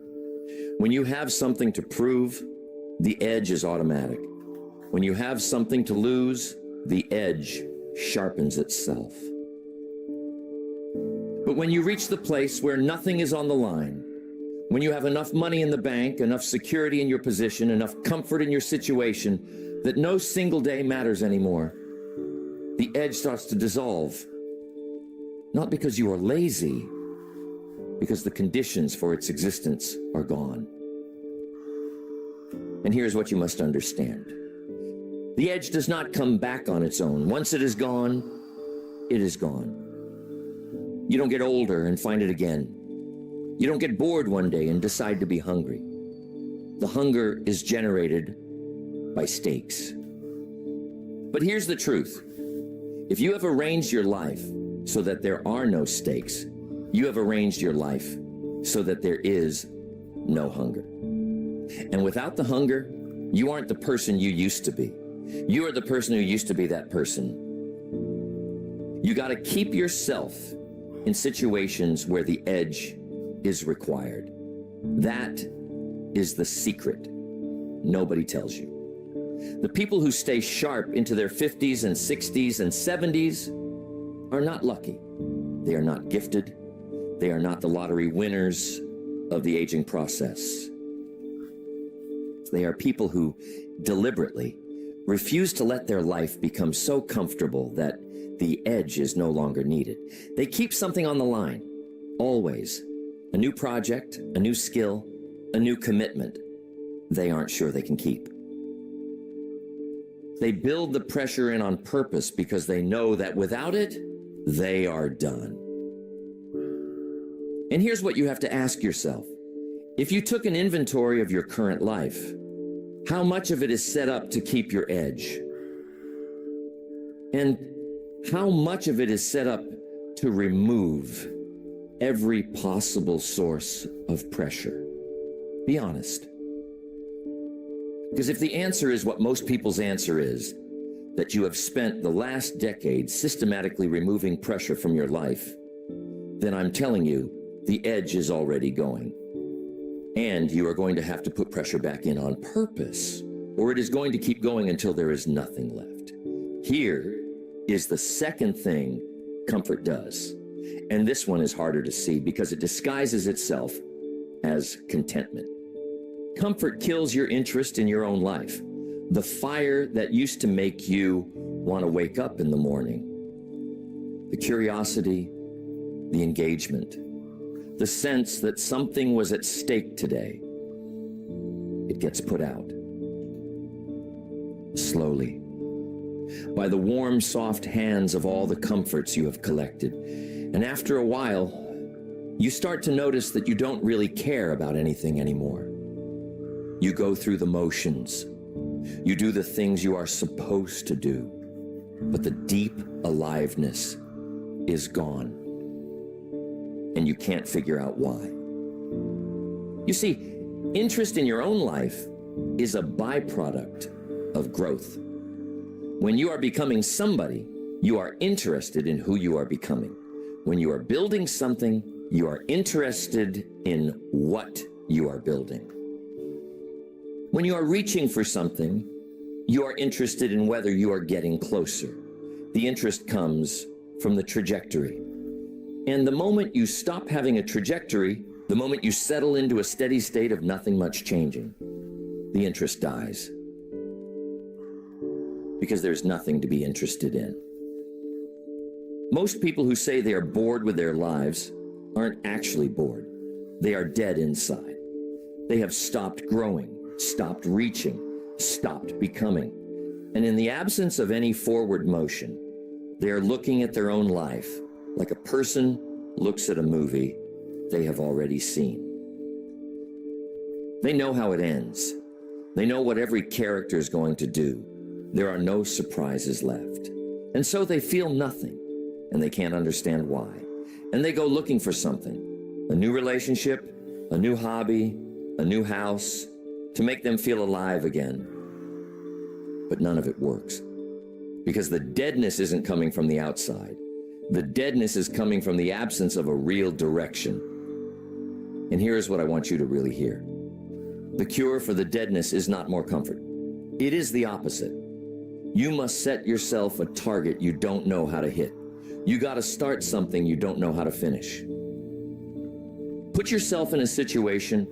Speaker 1: When you have something to prove, the edge is automatic. When you have something to lose, the edge sharpens itself. But when you reach the place where nothing is on the line, when you have enough money in the bank, enough security in your position, enough comfort in your situation, that no single day matters anymore, the edge starts to dissolve. Not because you are lazy, because the conditions for its existence are gone. And here's what you must understand. The edge does not come back on its own. Once it is gone, it is gone. You don't get older and find it again. You don't get bored one day and decide to be hungry. The hunger is generated by stakes. But here's the truth. If you have arranged your life so that there are no stakes, you have arranged your life so that there is no hunger. And without the hunger, you aren't the person you used to be. You are the person who used to be that person. You got to keep yourself in situations where the edge is required. That is the secret nobody tells you. The people who stay sharp into their 50s and 60s and 70s are not lucky. They are not gifted. They are not the lottery winners of the aging process. They are people who deliberately refuse to let their life become so comfortable that the edge is no longer needed. They keep something on the line, always. A new project, a new skill, a new commitment they aren't sure they can keep. They build the pressure in on purpose because they know that without it, they are done. And here's what you have to ask yourself. If you took an inventory of your current life, how much of it is set up to keep your edge? And how much of it is set up to remove every possible source of pressure? Be honest. Because if the answer is what most people's answer is, that you have spent the last decade systematically removing pressure from your life, then I'm telling you, the edge is already going. And you are going to have to put pressure back in on purpose, or it is going to keep going until there is nothing left. Here is the second thing comfort does. And this one is harder to see because it disguises itself as contentment. Comfort kills your interest in your own life. The fire that used to make you want to wake up in the morning. The curiosity, the engagement, the sense that something was at stake today. It gets put out. Slowly. By the warm, soft hands of all the comforts you have collected. And after a while, you start to notice that you don't really care about anything anymore. You go through the motions. You do the things you are supposed to do. But the deep aliveness is gone. And you can't figure out why. You see, interest in your own life is a byproduct of growth. When you are becoming somebody, you are interested in who you are becoming. When you are building something, you are interested in what you are building. When you are reaching for something, you are interested in whether you are getting closer. The interest comes from the trajectory. And the moment you stop having a trajectory, the moment you settle into a steady state of nothing much changing, the interest dies. Because there's nothing to be interested in. Most people who say they are bored with their lives aren't actually bored. They are dead inside. They have stopped growing, stopped reaching, stopped becoming. And in the absence of any forward motion, they are looking at their own life like a person looks at a movie they have already seen. They know how it ends. They know what every character is going to do. There are no surprises left. And so they feel nothing, and they can't understand why. And they go looking for something, a new relationship, a new hobby, a new house, to make them feel alive again. But none of it works. Because the deadness isn't coming from the outside. The deadness is coming from the absence of a real direction. And here's what I want you to really hear. The cure for the deadness is not more comfort. It is the opposite. You must set yourself a target you don't know how to hit. You got to start something you don't know how to finish. Put yourself in a situation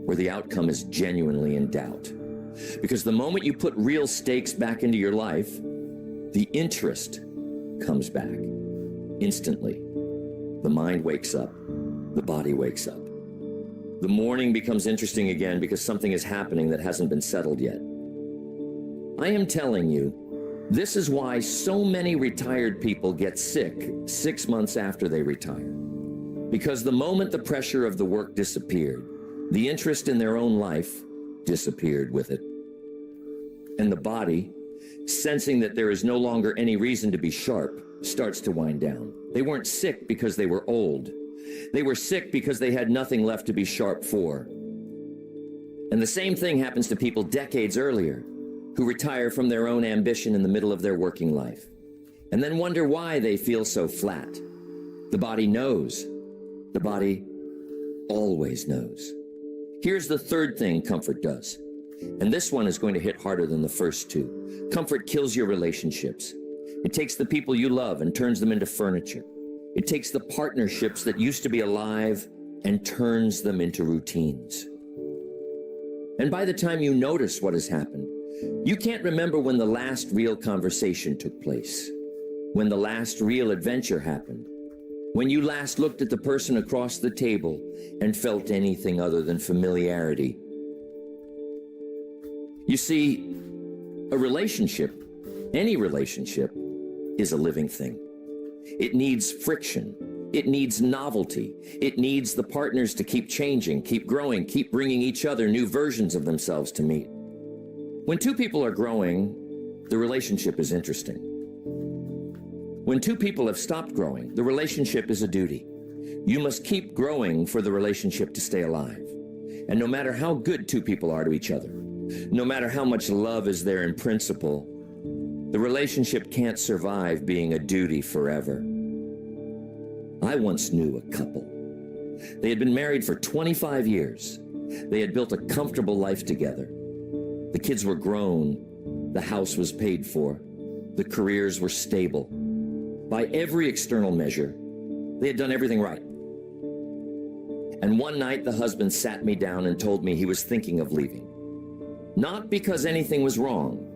Speaker 1: where the outcome is genuinely in doubt. Because the moment you put real stakes back into your life, the interest comes back instantly. The mind wakes up. the body wakes up. The morning becomes interesting again because something is happening that hasn't been settled yet. I am telling you, this is why so many retired people get sick 6 months after they retire. Because the moment the pressure of the work disappeared, the interest in their own life disappeared with it. And the body, sensing that there is no longer any reason to be sharp, starts to wind down. They weren't sick because they were old. They were sick because they had nothing left to be sharp for. And the same thing happens to people decades earlier who retire from their own ambition in the middle of their working life and then wonder why they feel so flat. The body knows. The body always knows. Here's the third thing comfort does. And this one is going to hit harder than the first two. Comfort kills your relationships. It takes the people you love and turns them into furniture. It takes the partnerships that used to be alive and turns them into routines. And by the time you notice what has happened, you can't remember when the last real conversation took place, when the last real adventure happened, when you last looked at the person across the table and felt anything other than familiarity. You see, a relationship, any relationship, is a living thing. It needs friction. It needs novelty. It needs the partners to keep changing, keep growing, keep bringing each other new versions of themselves to meet. When two people are growing, the relationship is interesting. When two people have stopped growing, the relationship is a duty. You must keep growing for the relationship to stay alive. And no matter how good two people are to each other, no matter how much love is there in principle, the relationship can't survive being a duty forever. I once knew a couple. They had been married for 25 years. They had built a comfortable life together. The kids were grown. The house was paid for. The careers were stable. By every external measure, they had done everything right. And one night, the husband sat me down and told me he was thinking of leaving. Not because anything was wrong.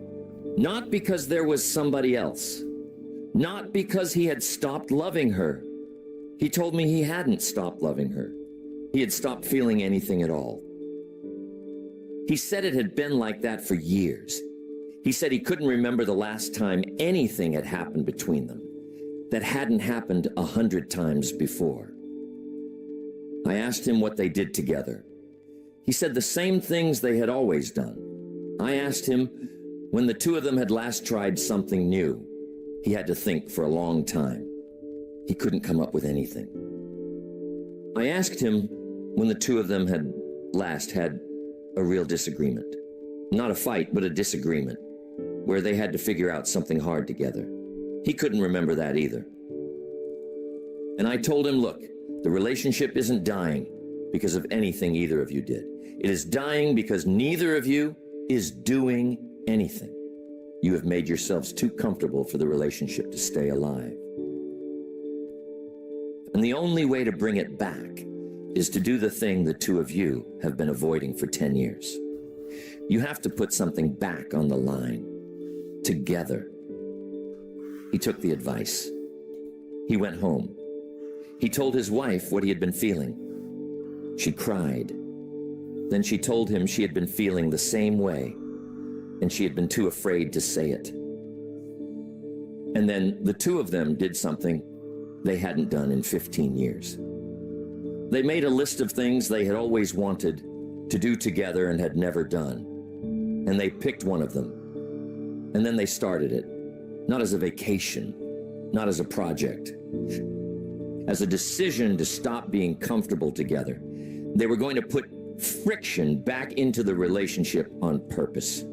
Speaker 1: Not because there was somebody else. Not because he had stopped loving her. He told me he hadn't stopped loving her. He had stopped feeling anything at all. He said it had been like that for years. He said he couldn't remember the last time anything had happened between them that hadn't happened 100 times before. I asked him what they did together. He said the same things they had always done. I asked him when the two of them had last tried something new. He had to think for a long time. He couldn't come up with anything. I asked him when the two of them had last had a real disagreement. Not a fight, but a disagreement, where they had to figure out something hard together. He couldn't remember that either. And I told him, look, the relationship isn't dying because of anything either of you did. It is dying because neither of you is doing anything. You have made yourselves too comfortable for the relationship to stay alive. And the only way to bring it back is to do the thing the two of you have been avoiding for 10 years. You have to put something back on the line, together. He took the advice. He went home. He told his wife what he had been feeling. She cried. Then she told him she had been feeling the same way, and she had been too afraid to say it. And then the two of them did something they hadn't done in 15 years. They made a list of things they had always wanted to do together and had never done. And they picked one of them. And then they started it, not as a vacation, not as a project, as a decision to stop being comfortable together. They were going to put friction back into the relationship on purpose.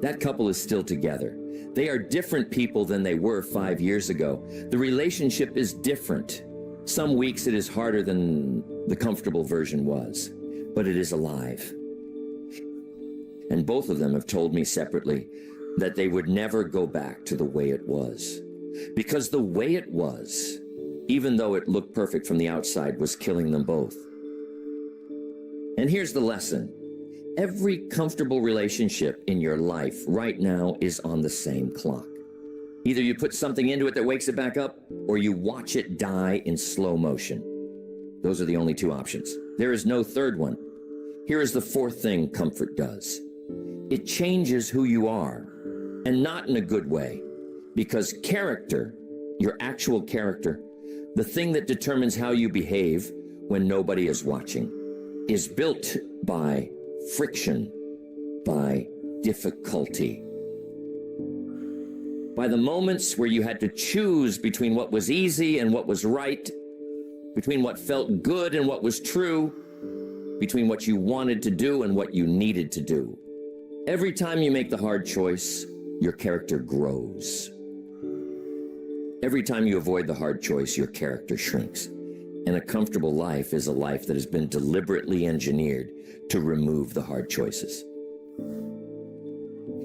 Speaker 1: That couple is still together. They are different people than they were 5 years ago. The relationship is different. Some weeks it is harder than the comfortable version was, but it is alive. And both of them have told me separately that they would never go back to the way it was. Because the way it was, even though it looked perfect from the outside, was killing them both. And here's the lesson. Every comfortable relationship in your life right now is on the same clock. Either you put something into it that wakes it back up, or you watch it die in slow motion. Those are the only two options. There is no third one. Here is the fourth thing comfort does. It changes who you are, and not in a good way, because character, your actual character, the thing that determines how you behave when nobody is watching, is built by friction, by difficulty, by the moments where you had to choose between what was easy and what was right, between what felt good and what was true, between what you wanted to do and what you needed to do. Every time you make the hard choice, your character grows. Every time you avoid the hard choice, your character shrinks. And a comfortable life is a life that has been deliberately engineered to remove the hard choices.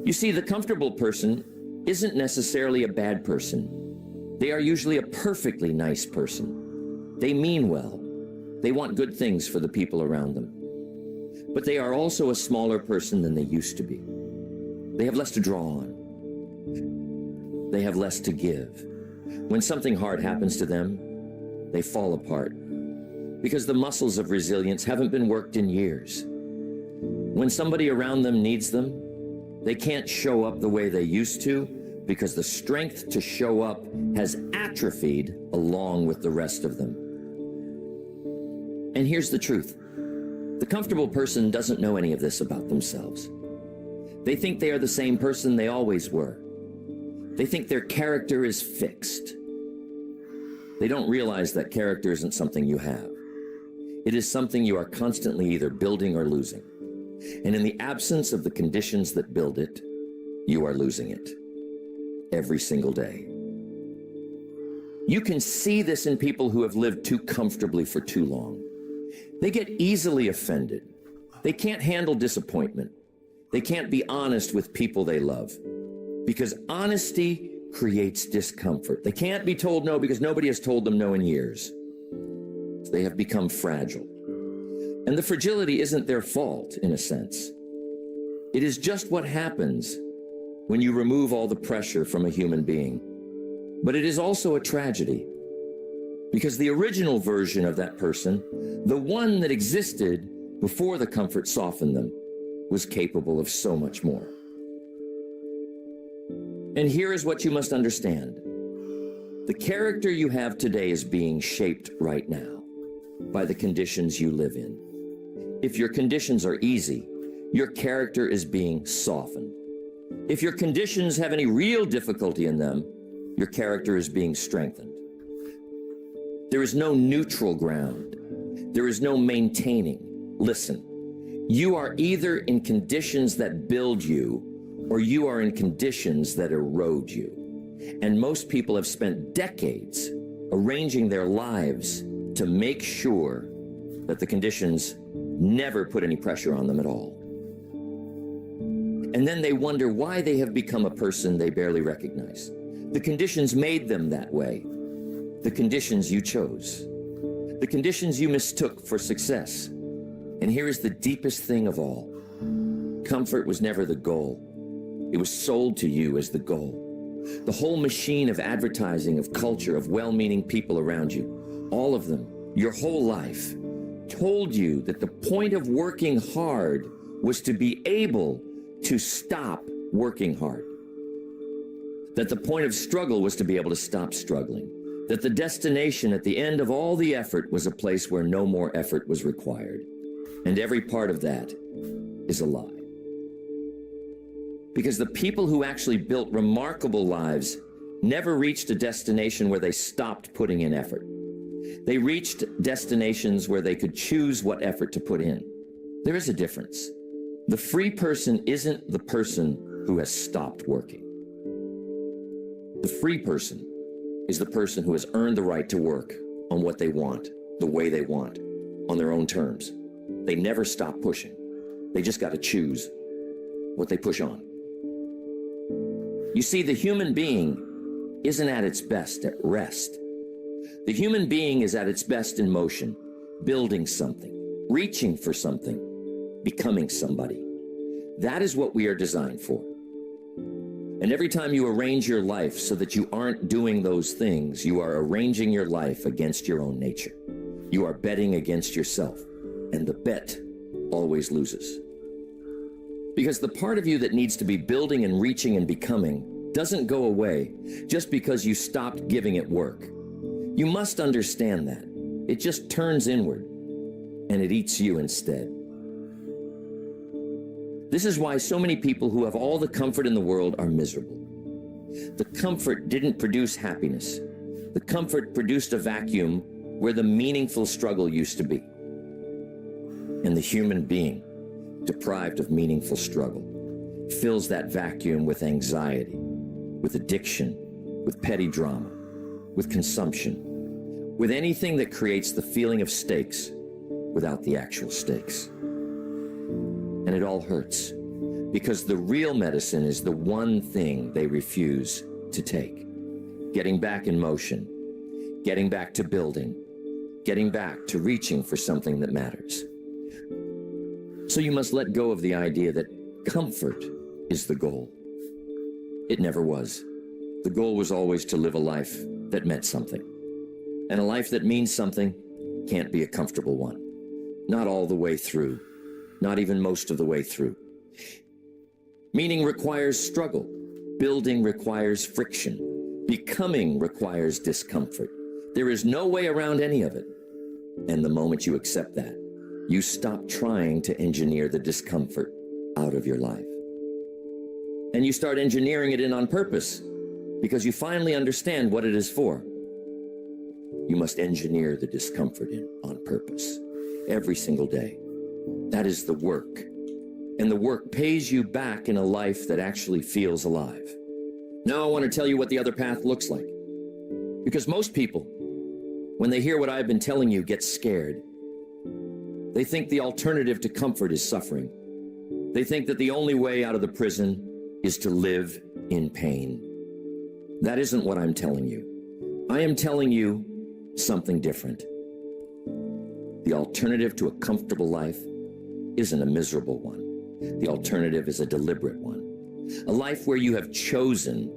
Speaker 1: You see, the comfortable person isn't necessarily a bad person. They are usually a perfectly nice person. They mean well. They want good things for the people around them. But they are also a smaller person than they used to be. They have less to draw on. They have less to give. When something hard happens to them, they fall apart because the muscles of resilience haven't been worked in years. When somebody around them needs them, they can't show up the way they used to because the strength to show up has atrophied along with the rest of them. And here's the truth. The comfortable person doesn't know any of this about themselves. They think they are the same person they always were. They think their character is fixed. They don't realize that character isn't something you have. It is something you are constantly either building or losing. And in the absence of the conditions that build it, you are losing it every single day. You can see this in people who have lived too comfortably for too long. They get easily offended. They can't handle disappointment. They can't be honest with people they love because honesty creates discomfort. They can't be told no because nobody has told them no in years. They have become fragile. And the fragility isn't their fault, in a sense. It is just what happens when you remove all the pressure from a human being. But it is also a tragedy because the original version of that person, the one that existed before the comfort softened them, was capable of so much more. And here is what you must understand. The character you have today is being shaped right now by the conditions you live in. If your conditions are easy, your character is being softened. If your conditions have any real difficulty in them, your character is being strengthened. There is no neutral ground. There is no maintaining. Listen, you are either in conditions that build you or you are in conditions that erode you. And most people have spent decades arranging their lives to make sure that the conditions never put any pressure on them at all. And then they wonder why they have become a person they barely recognize. The conditions made them that way. The conditions you chose. The conditions you mistook for success. And here is the deepest thing of all. Comfort was never the goal. It was sold to you as the goal. The whole machine of advertising, of culture, of well-meaning people around you, all of them, your whole life, told you that the point of working hard was to be able to stop working hard. That the point of struggle was to be able to stop struggling. That the destination at the end of all the effort was a place where no more effort was required. And every part of that is a lie. Because the people who actually built remarkable lives never reached a destination where they stopped putting in effort. They reached destinations where they could choose what effort to put in. There is a difference. The free person isn't the person who has stopped working. The free person is the person who has earned the right to work on what they want, the way they want, on their own terms. They never stop pushing. They just got to choose what they push on. You see, the human being isn't at its best at rest. The human being is at its best in motion, building something, reaching for something, becoming somebody. That is what we are designed for. And every time you arrange your life so that you aren't doing those things, you are arranging your life against your own nature. You are betting against yourself, and the bet always loses. Because the part of you that needs to be building and reaching and becoming doesn't go away just because you stopped giving it work. You must understand that. It just turns inward, and it eats you instead. This is why so many people who have all the comfort in the world are miserable. The comfort didn't produce happiness. The comfort produced a vacuum where the meaningful struggle used to be. And the human being, deprived of meaningful struggle, fills that vacuum with anxiety, with addiction, with petty drama, with consumption, with anything that creates the feeling of stakes without the actual stakes. And it all hurts, because the real medicine is the one thing they refuse to take. Getting back in motion, getting back to building, getting back to reaching for something that matters. So you must let go of the idea that comfort is the goal. It never was. The goal was always to live a life that meant something. And a life that means something can't be a comfortable one. Not all the way through. Not even most of the way through. Meaning requires struggle. Building requires friction. Becoming requires discomfort. There is no way around any of it. And the moment you accept that, you stop trying to engineer the discomfort out of your life. And you start engineering it in on purpose, because you finally understand what it is for. You must engineer the discomfort in on purpose, every single day. That is the work. And the work pays you back in a life that actually feels alive. Now I want to tell you what the other path looks like. Because most people, when they hear what I've been telling you, get scared. They think the alternative to comfort is suffering. They think that the only way out of the prison is to live in pain. That isn't what I'm telling you. I am telling you something different. The alternative to a comfortable life isn't a miserable one. The alternative is a deliberate one. A life where you have chosen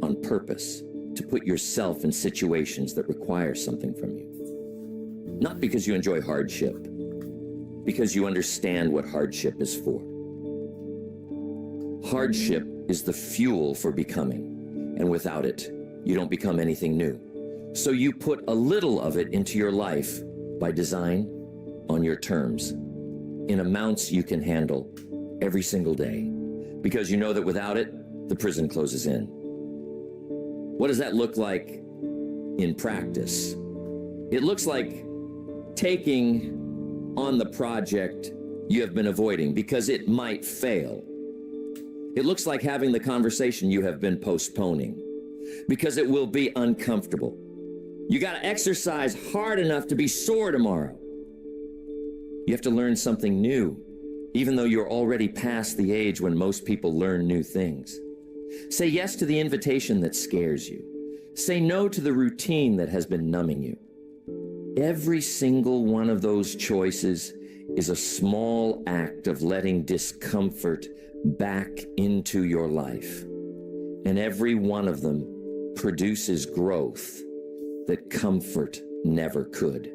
Speaker 1: on purpose to put yourself in situations that require something from you. Not because you enjoy hardship, because you understand what hardship is for. Hardship is the fuel for becoming, and without it, you don't become anything new. So you put a little of it into your life by design, on your terms, in amounts you can handle every single day, because you know that without it, the prison closes in. What does that look like in practice? It looks like taking on the project you have been avoiding because it might fail. It looks like having the conversation you have been postponing because it will be uncomfortable. You got to exercise hard enough to be sore tomorrow. You have to learn something new, even though you're already past the age when most people learn new things. Say yes to the invitation that scares you. Say no to the routine that has been numbing you. Every single one of those choices is a small act of letting discomfort back into your life. And every one of them produces growth that comfort never could.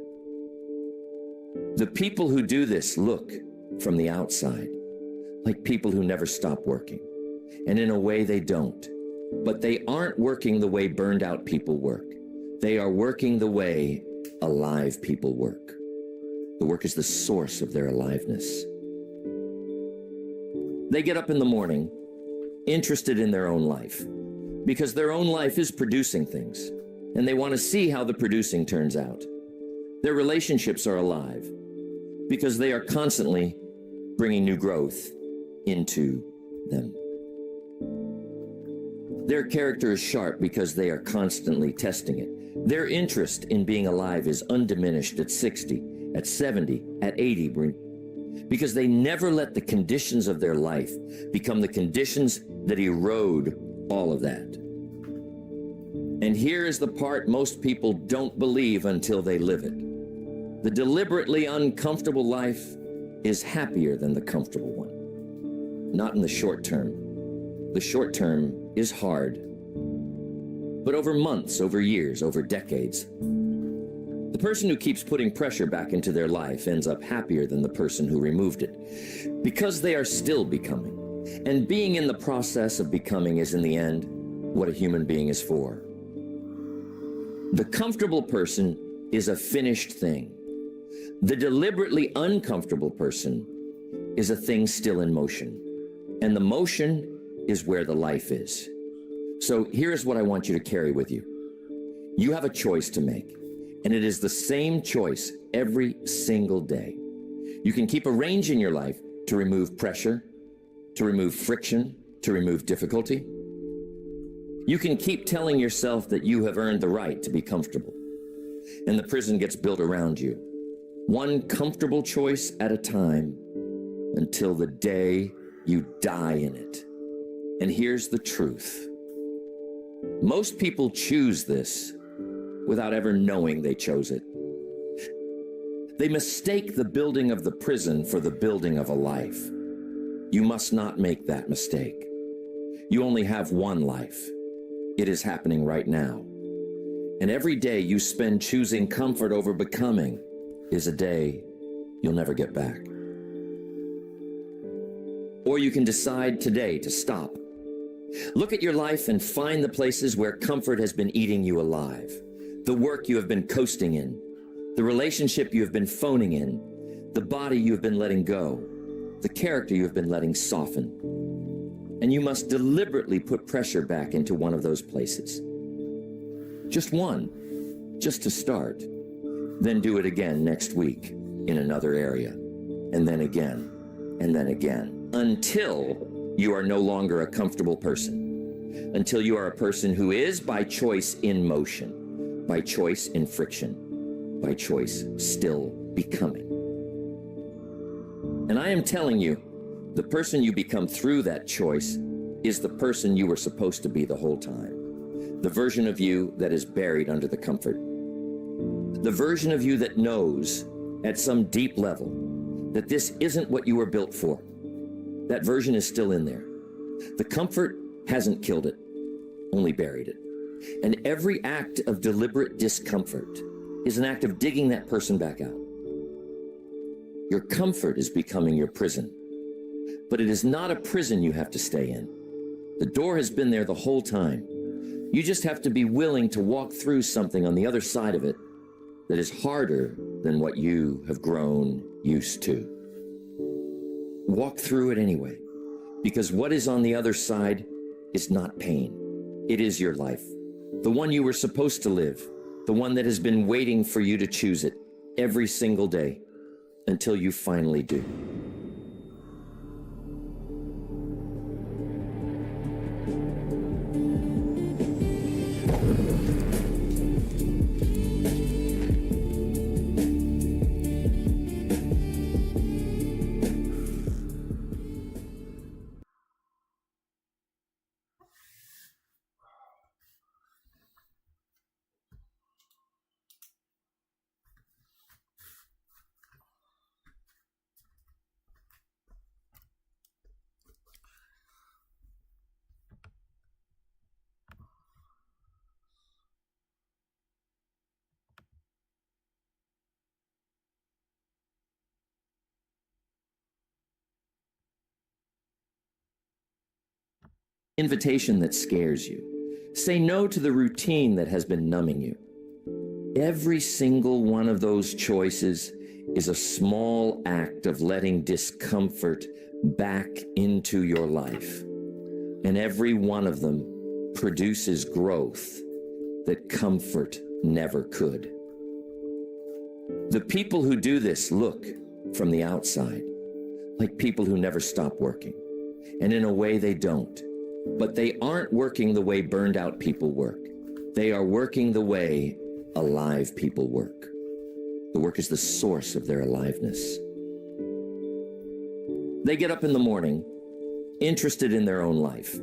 Speaker 1: The people who do this look from the outside like people who never stop working. And in a way they don't. But they aren't working the way burned out people work. They are working the way alive people work. The work is the source of their aliveness. They get up in the morning interested in their own life because their own life is producing things and they want to see how the producing turns out. Their relationships are alive because they are constantly bringing new growth into them. Their character is sharp because they are constantly testing it. Their interest in being alive is undiminished at 60, at 70, at 80, because they never let the conditions of their life become the conditions that erode all of that. And here is the part most people don't believe until they live it. The deliberately uncomfortable life is happier than the comfortable one. Not in the short term. The short term is hard. But over months, over years, over decades, The person who keeps putting pressure back into their life ends up happier than the person who removed it, because they are still becoming. And being in the process of becoming is, in the end, what a human being is for. The comfortable person is a finished thing. The deliberately uncomfortable person is a thing still in motion. And the motion is where the life is. So here's what I want you to carry with you. You have a choice to make, and it is the same choice every single day. You can keep a range in your life to remove pressure, to remove friction, to remove difficulty. You can keep telling yourself that you have earned the right to be comfortable, and the prison gets built around you, one comfortable choice at a time, until the day you die in it. And here's the truth. Most people choose this without ever knowing they chose it. They mistake the building of the prison for the building of a life. You must not make that mistake. You only have one life. It is happening right now. And every day you spend choosing comfort over becoming is a day you'll never get back. Or you can decide today to stop. Look at your life and find the places where comfort has been eating you alive. The work you have been coasting in, the relationship you have been phoning in, the body you have been letting go, the character you have been letting soften. And you must deliberately put pressure back into one of those places. Just one, just to start. Then do it again next week in another area, and then again, until you are no longer a comfortable person, until you are a person who is by choice in motion, by choice in friction, by choice still becoming. And I am telling you, the person you become through that choice is the person you were supposed to be the whole time. The version of you that is buried under the comfort. The version of you that knows at some deep level that this isn't what you were built for. That version is still in there. The comfort hasn't killed it, only buried it. And every act of deliberate discomfort is an act of digging that person back out. Your comfort is becoming your prison. But it is not a prison you have to stay in. The door has been there the whole time. You just have to be willing to walk through something on the other side of it that is harder than what you have grown used to. Walk through it anyway, because what is on the other side is not pain. It is your life, the one you were supposed to live, the one that has been waiting for you to choose it every single day until you finally do. Invitation that scares you. Say no to the routine that has been numbing you. Every single one of those choices is a small act of letting discomfort back into your life. And every one of them produces growth that comfort never could. The people who do this look from the outside like people who never stop working. And in a way they don't. But they aren't working the way burned out people work. They are working the way alive people work. The work is the source of their aliveness. They get up in the morning, interested in their own life,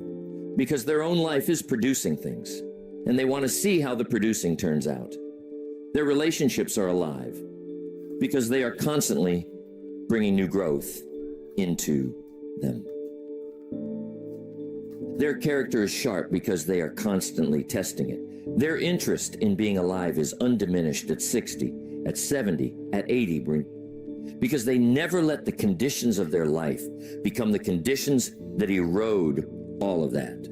Speaker 1: because their own life is producing things, and they want to see how the producing turns out. Their relationships are alive, because they are constantly bringing new growth into them. Their character is sharp because they are constantly testing it. Their interest in being alive is undiminished at 60, at 70, at 80, because they never let the conditions of their life become the conditions that erode all of that.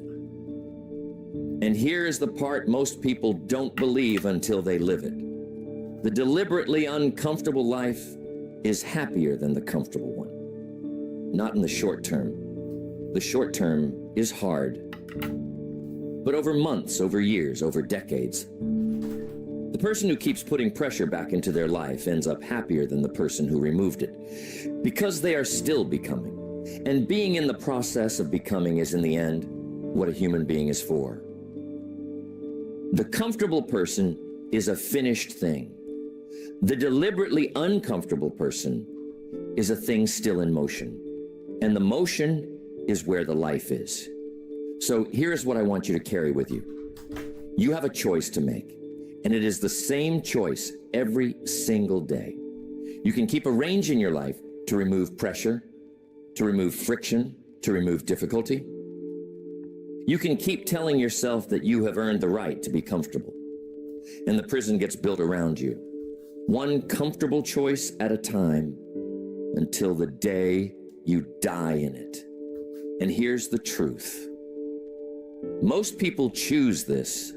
Speaker 1: And here is the part most people don't believe until they live it. The deliberately uncomfortable life is happier than the comfortable one. Not in the short term. The short term is hard. But over months, over years, over decades, the person who keeps putting pressure back into their life ends up happier than the person who removed it, because they are still becoming. And being in the process of becoming is, in the end, what a human being is for. The comfortable person is a finished thing. The deliberately uncomfortable person is a thing still in motion. And the motion is where the life is. So here's what I want you to carry with you. You have a choice to make, and it is the same choice every single day. You can keep a range in your life to remove pressure, to remove friction, to remove difficulty. You can keep telling yourself that you have earned the right to be comfortable, and the prison gets built around you, one comfortable choice at a time, until the day you die in it. And here's the truth. Most people choose this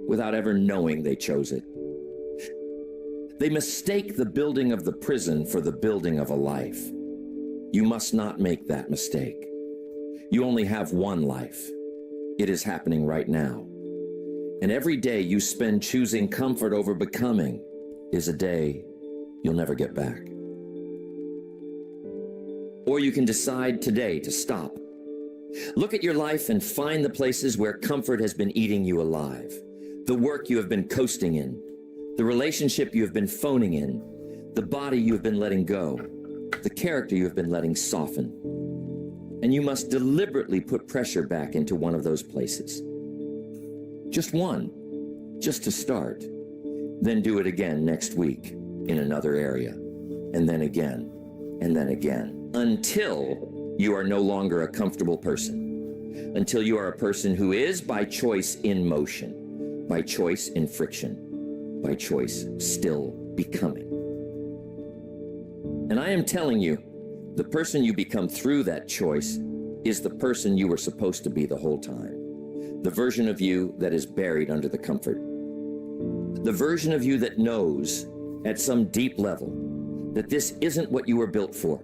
Speaker 1: without ever knowing they chose it. They mistake the building of the prison for the building of a life. You must not make that mistake. You only have one life. It is happening right now. And every day you spend choosing comfort over becoming is a day you'll never get back. Or you can decide today to stop. Look at your life and find the places where comfort has been eating you alive. The work you have been coasting in, the relationship you have been phoning in, the body you have been letting go, the character you have been letting soften. And you must deliberately put pressure back into one of those places. Just one, just to start. Then do it again next week in another area, and then again, until you are no longer a comfortable person, until you are a person who is by choice in motion, by choice in friction, by choice still becoming. And I am telling you, the person you become through that choice is the person you were supposed to be the whole time. The version of you that is buried under the comfort. The version of you that knows at some deep level that this isn't what you were built for.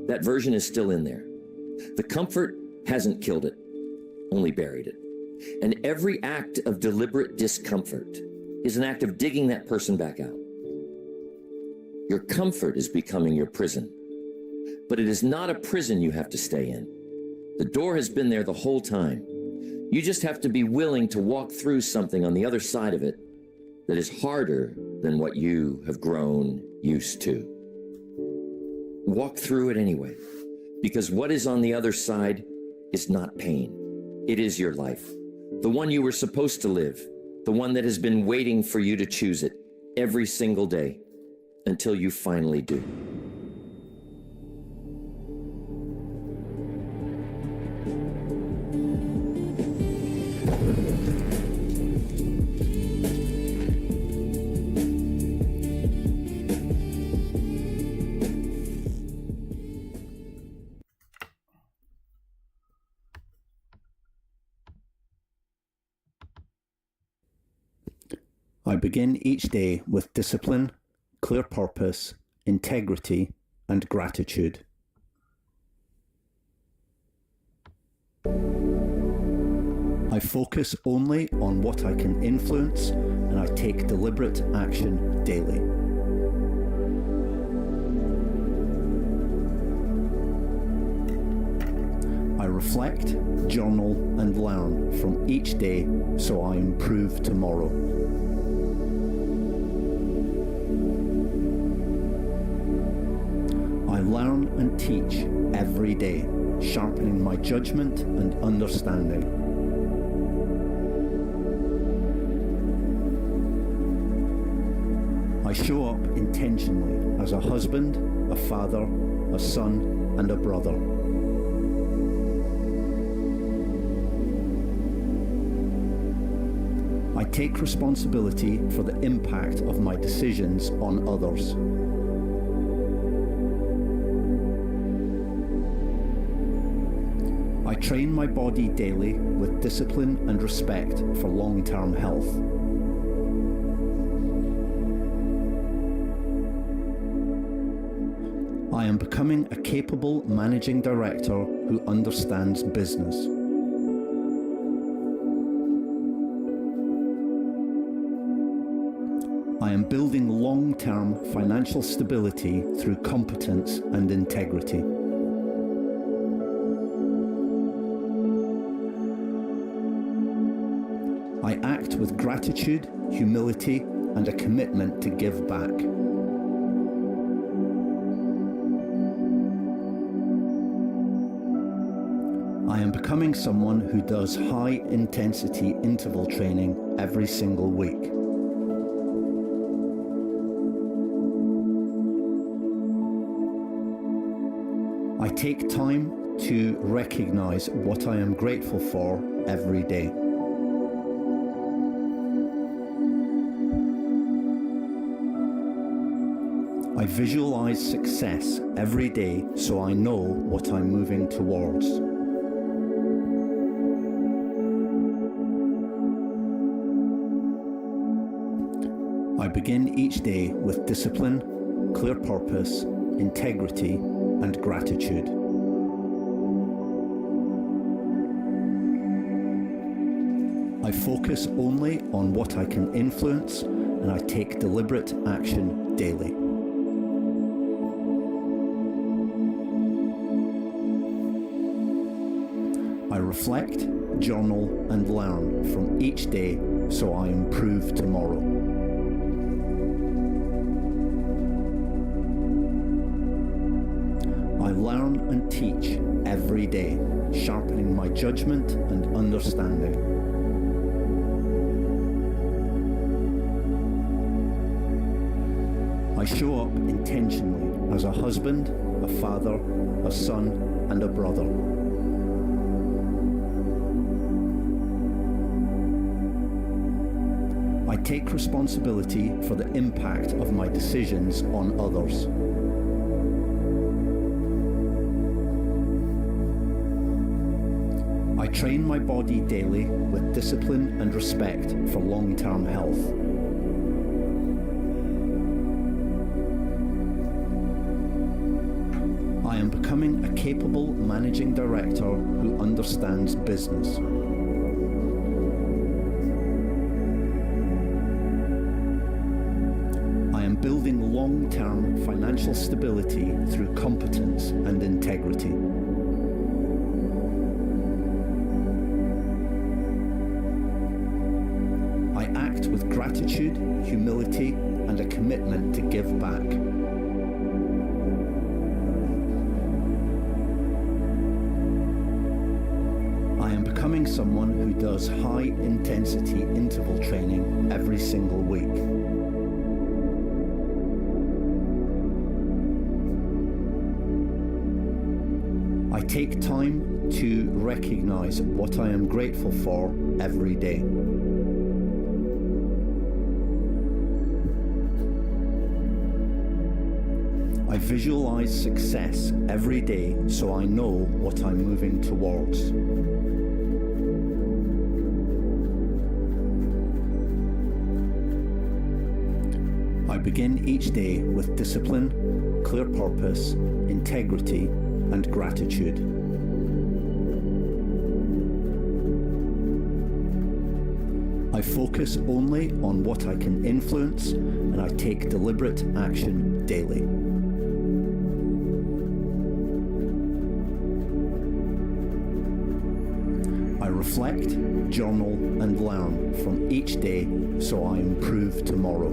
Speaker 1: That version is still in there. The comfort hasn't killed it, only buried it. And every act of deliberate discomfort is an act of digging that person back out. Your comfort is becoming your prison, but it is not a prison you have to stay in. The door has been there the whole time. You just have to be willing to walk through something on the other side of it that is harder than what you have grown used to. Walk through it anyway, because what is on the other side is not pain. It is your life, the one you were supposed to live, the one that has been waiting for you to choose it every single day until you finally do.
Speaker 2: I begin each day with discipline, clear purpose, integrity, and gratitude. I focus only on what I can influence, and I take deliberate action daily. I reflect, journal, and learn from each day so I improve tomorrow. I learn and teach every day, sharpening my judgment and understanding. I show up intentionally as a husband, a father, a son, and a brother. I I take responsibility for the impact of my decisions on others. I train my body daily with discipline and respect for long-term health. I am becoming a capable managing director who understands business. I am building long-term financial stability through competence and integrity. I act with gratitude, humility, and a commitment to give back. I am becoming someone who does high-intensity interval training every single week. I take time to recognize what I am grateful for every day. I visualize success every day so I know what I'm moving towards. I begin each day with discipline, clear purpose, integrity, and gratitude. I focus only on what I can influence, and I take deliberate action daily. I reflect, journal, and learn from each day so I improve tomorrow. I learn and teach every day, sharpening my judgment and understanding. I show up intentionally as a husband, a father, a son, and a brother. I take responsibility for the impact of my decisions on others. I train my body daily with discipline and respect for long-term health. I am becoming a capable managing director who understands business. I am building long-term financial stability through competence and integrity. I act with gratitude, humility, and a commitment to give back. I am becoming someone who does high-intensity interval training every single week. I take time to recognize what I am grateful for every day. I visualize success every day so I know what I'm moving towards. I begin each day with discipline, clear purpose, integrity, and gratitude. I focus only on what I can influence, and I take deliberate action daily. I reflect, journal, and learn from each day so I improve tomorrow.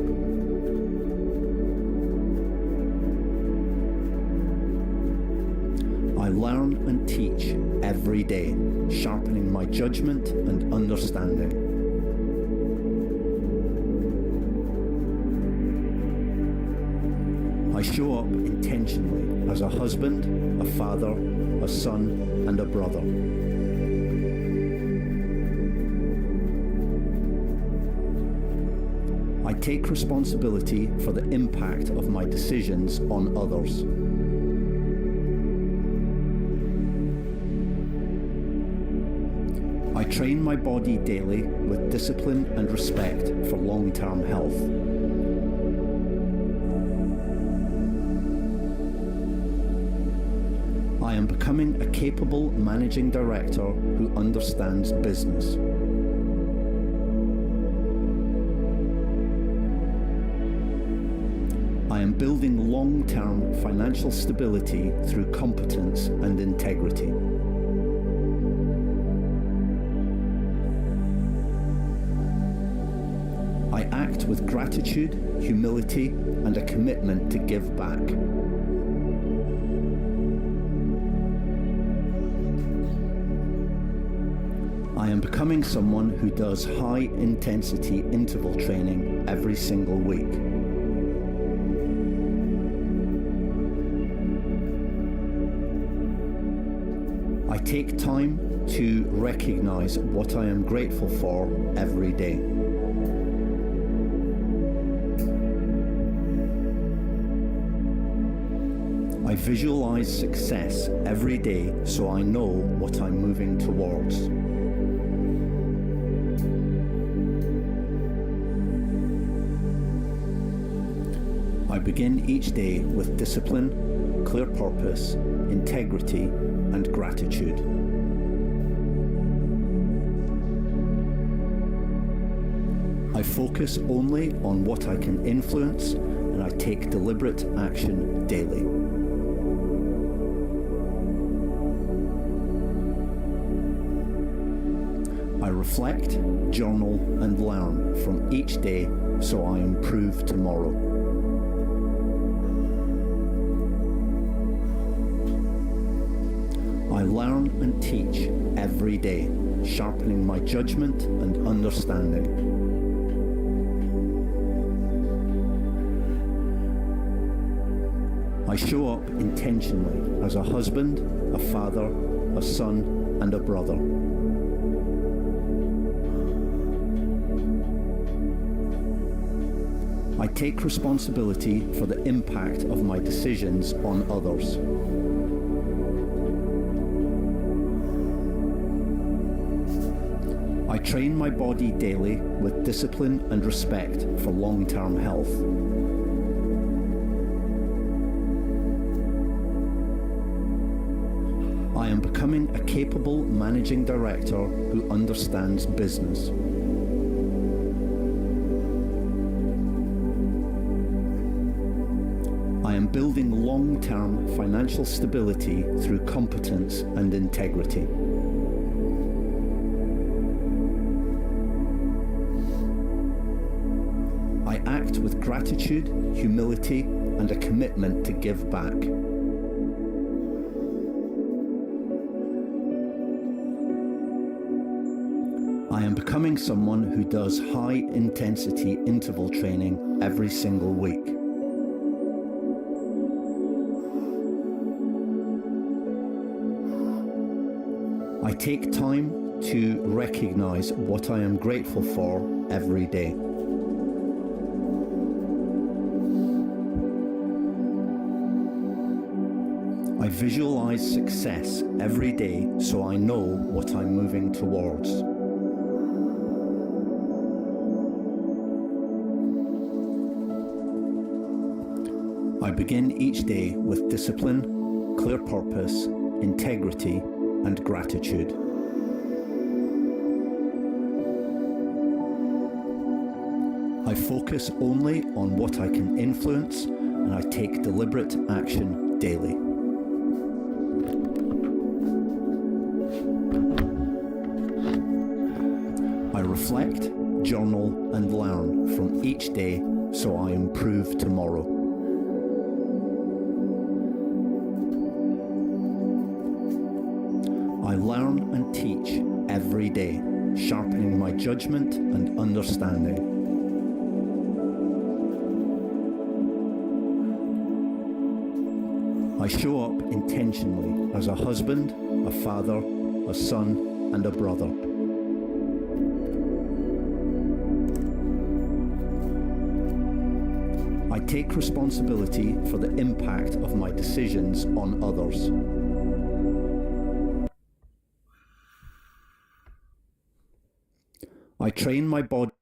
Speaker 2: I learn and teach every day, sharpening my judgment and understanding. I show up intentionally as a husband, a father, a son, and a brother. I take responsibility for the impact of my decisions on others. I train my body daily with discipline and respect for long-term health. I am becoming a capable managing director who understands business. I am building long-term financial stability through competence and integrity. I act with gratitude, humility, and a commitment to give back. I am becoming someone who does high-intensity interval training every single week. I take time to recognize what I am grateful for every day. I visualize success every day so I know what I'm moving towards. I begin each day with discipline, clear purpose, integrity, and gratitude. I focus only on what I can influence, and I take deliberate action daily. I reflect, journal, and learn from each day so I improve tomorrow. I learn and teach every day, sharpening my judgment and understanding. I show up intentionally as a husband, a father, a son, and a brother. I take responsibility for the impact of my decisions on others. I train my body daily with discipline and respect for long-term health. I am becoming a capable managing director who understands business. I am building long-term financial stability through competence and integrity. I act with gratitude, humility, and a commitment to give back. I am becoming someone who does high-intensity interval training every single week. I take time to recognize what I am grateful for every day. I visualize success every day so I know what I'm moving towards. I begin each day with discipline, clear purpose, integrity, and gratitude. I focus only on what I can influence, and I take deliberate action daily. I reflect, journal, and learn from each day so I improve tomorrow. I learn and teach every day, sharpening my judgment and understanding. I show up intentionally as a husband, a father, a son, and a brother. take responsibility for the impact of my decisions on others. I train my body.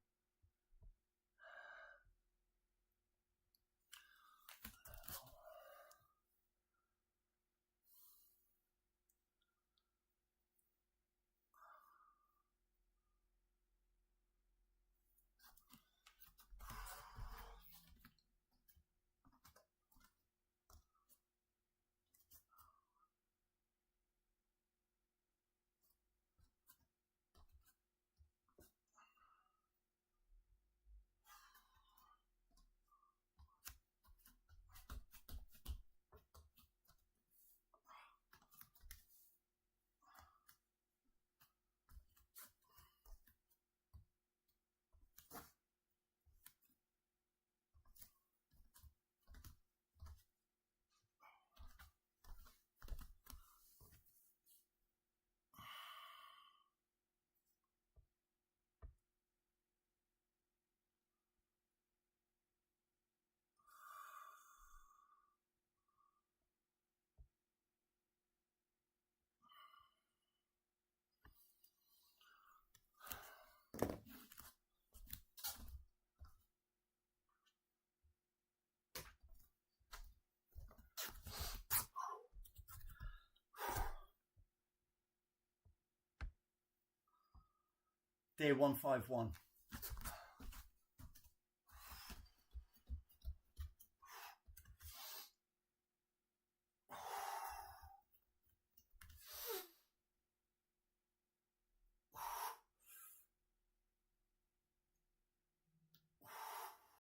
Speaker 2: Day 151.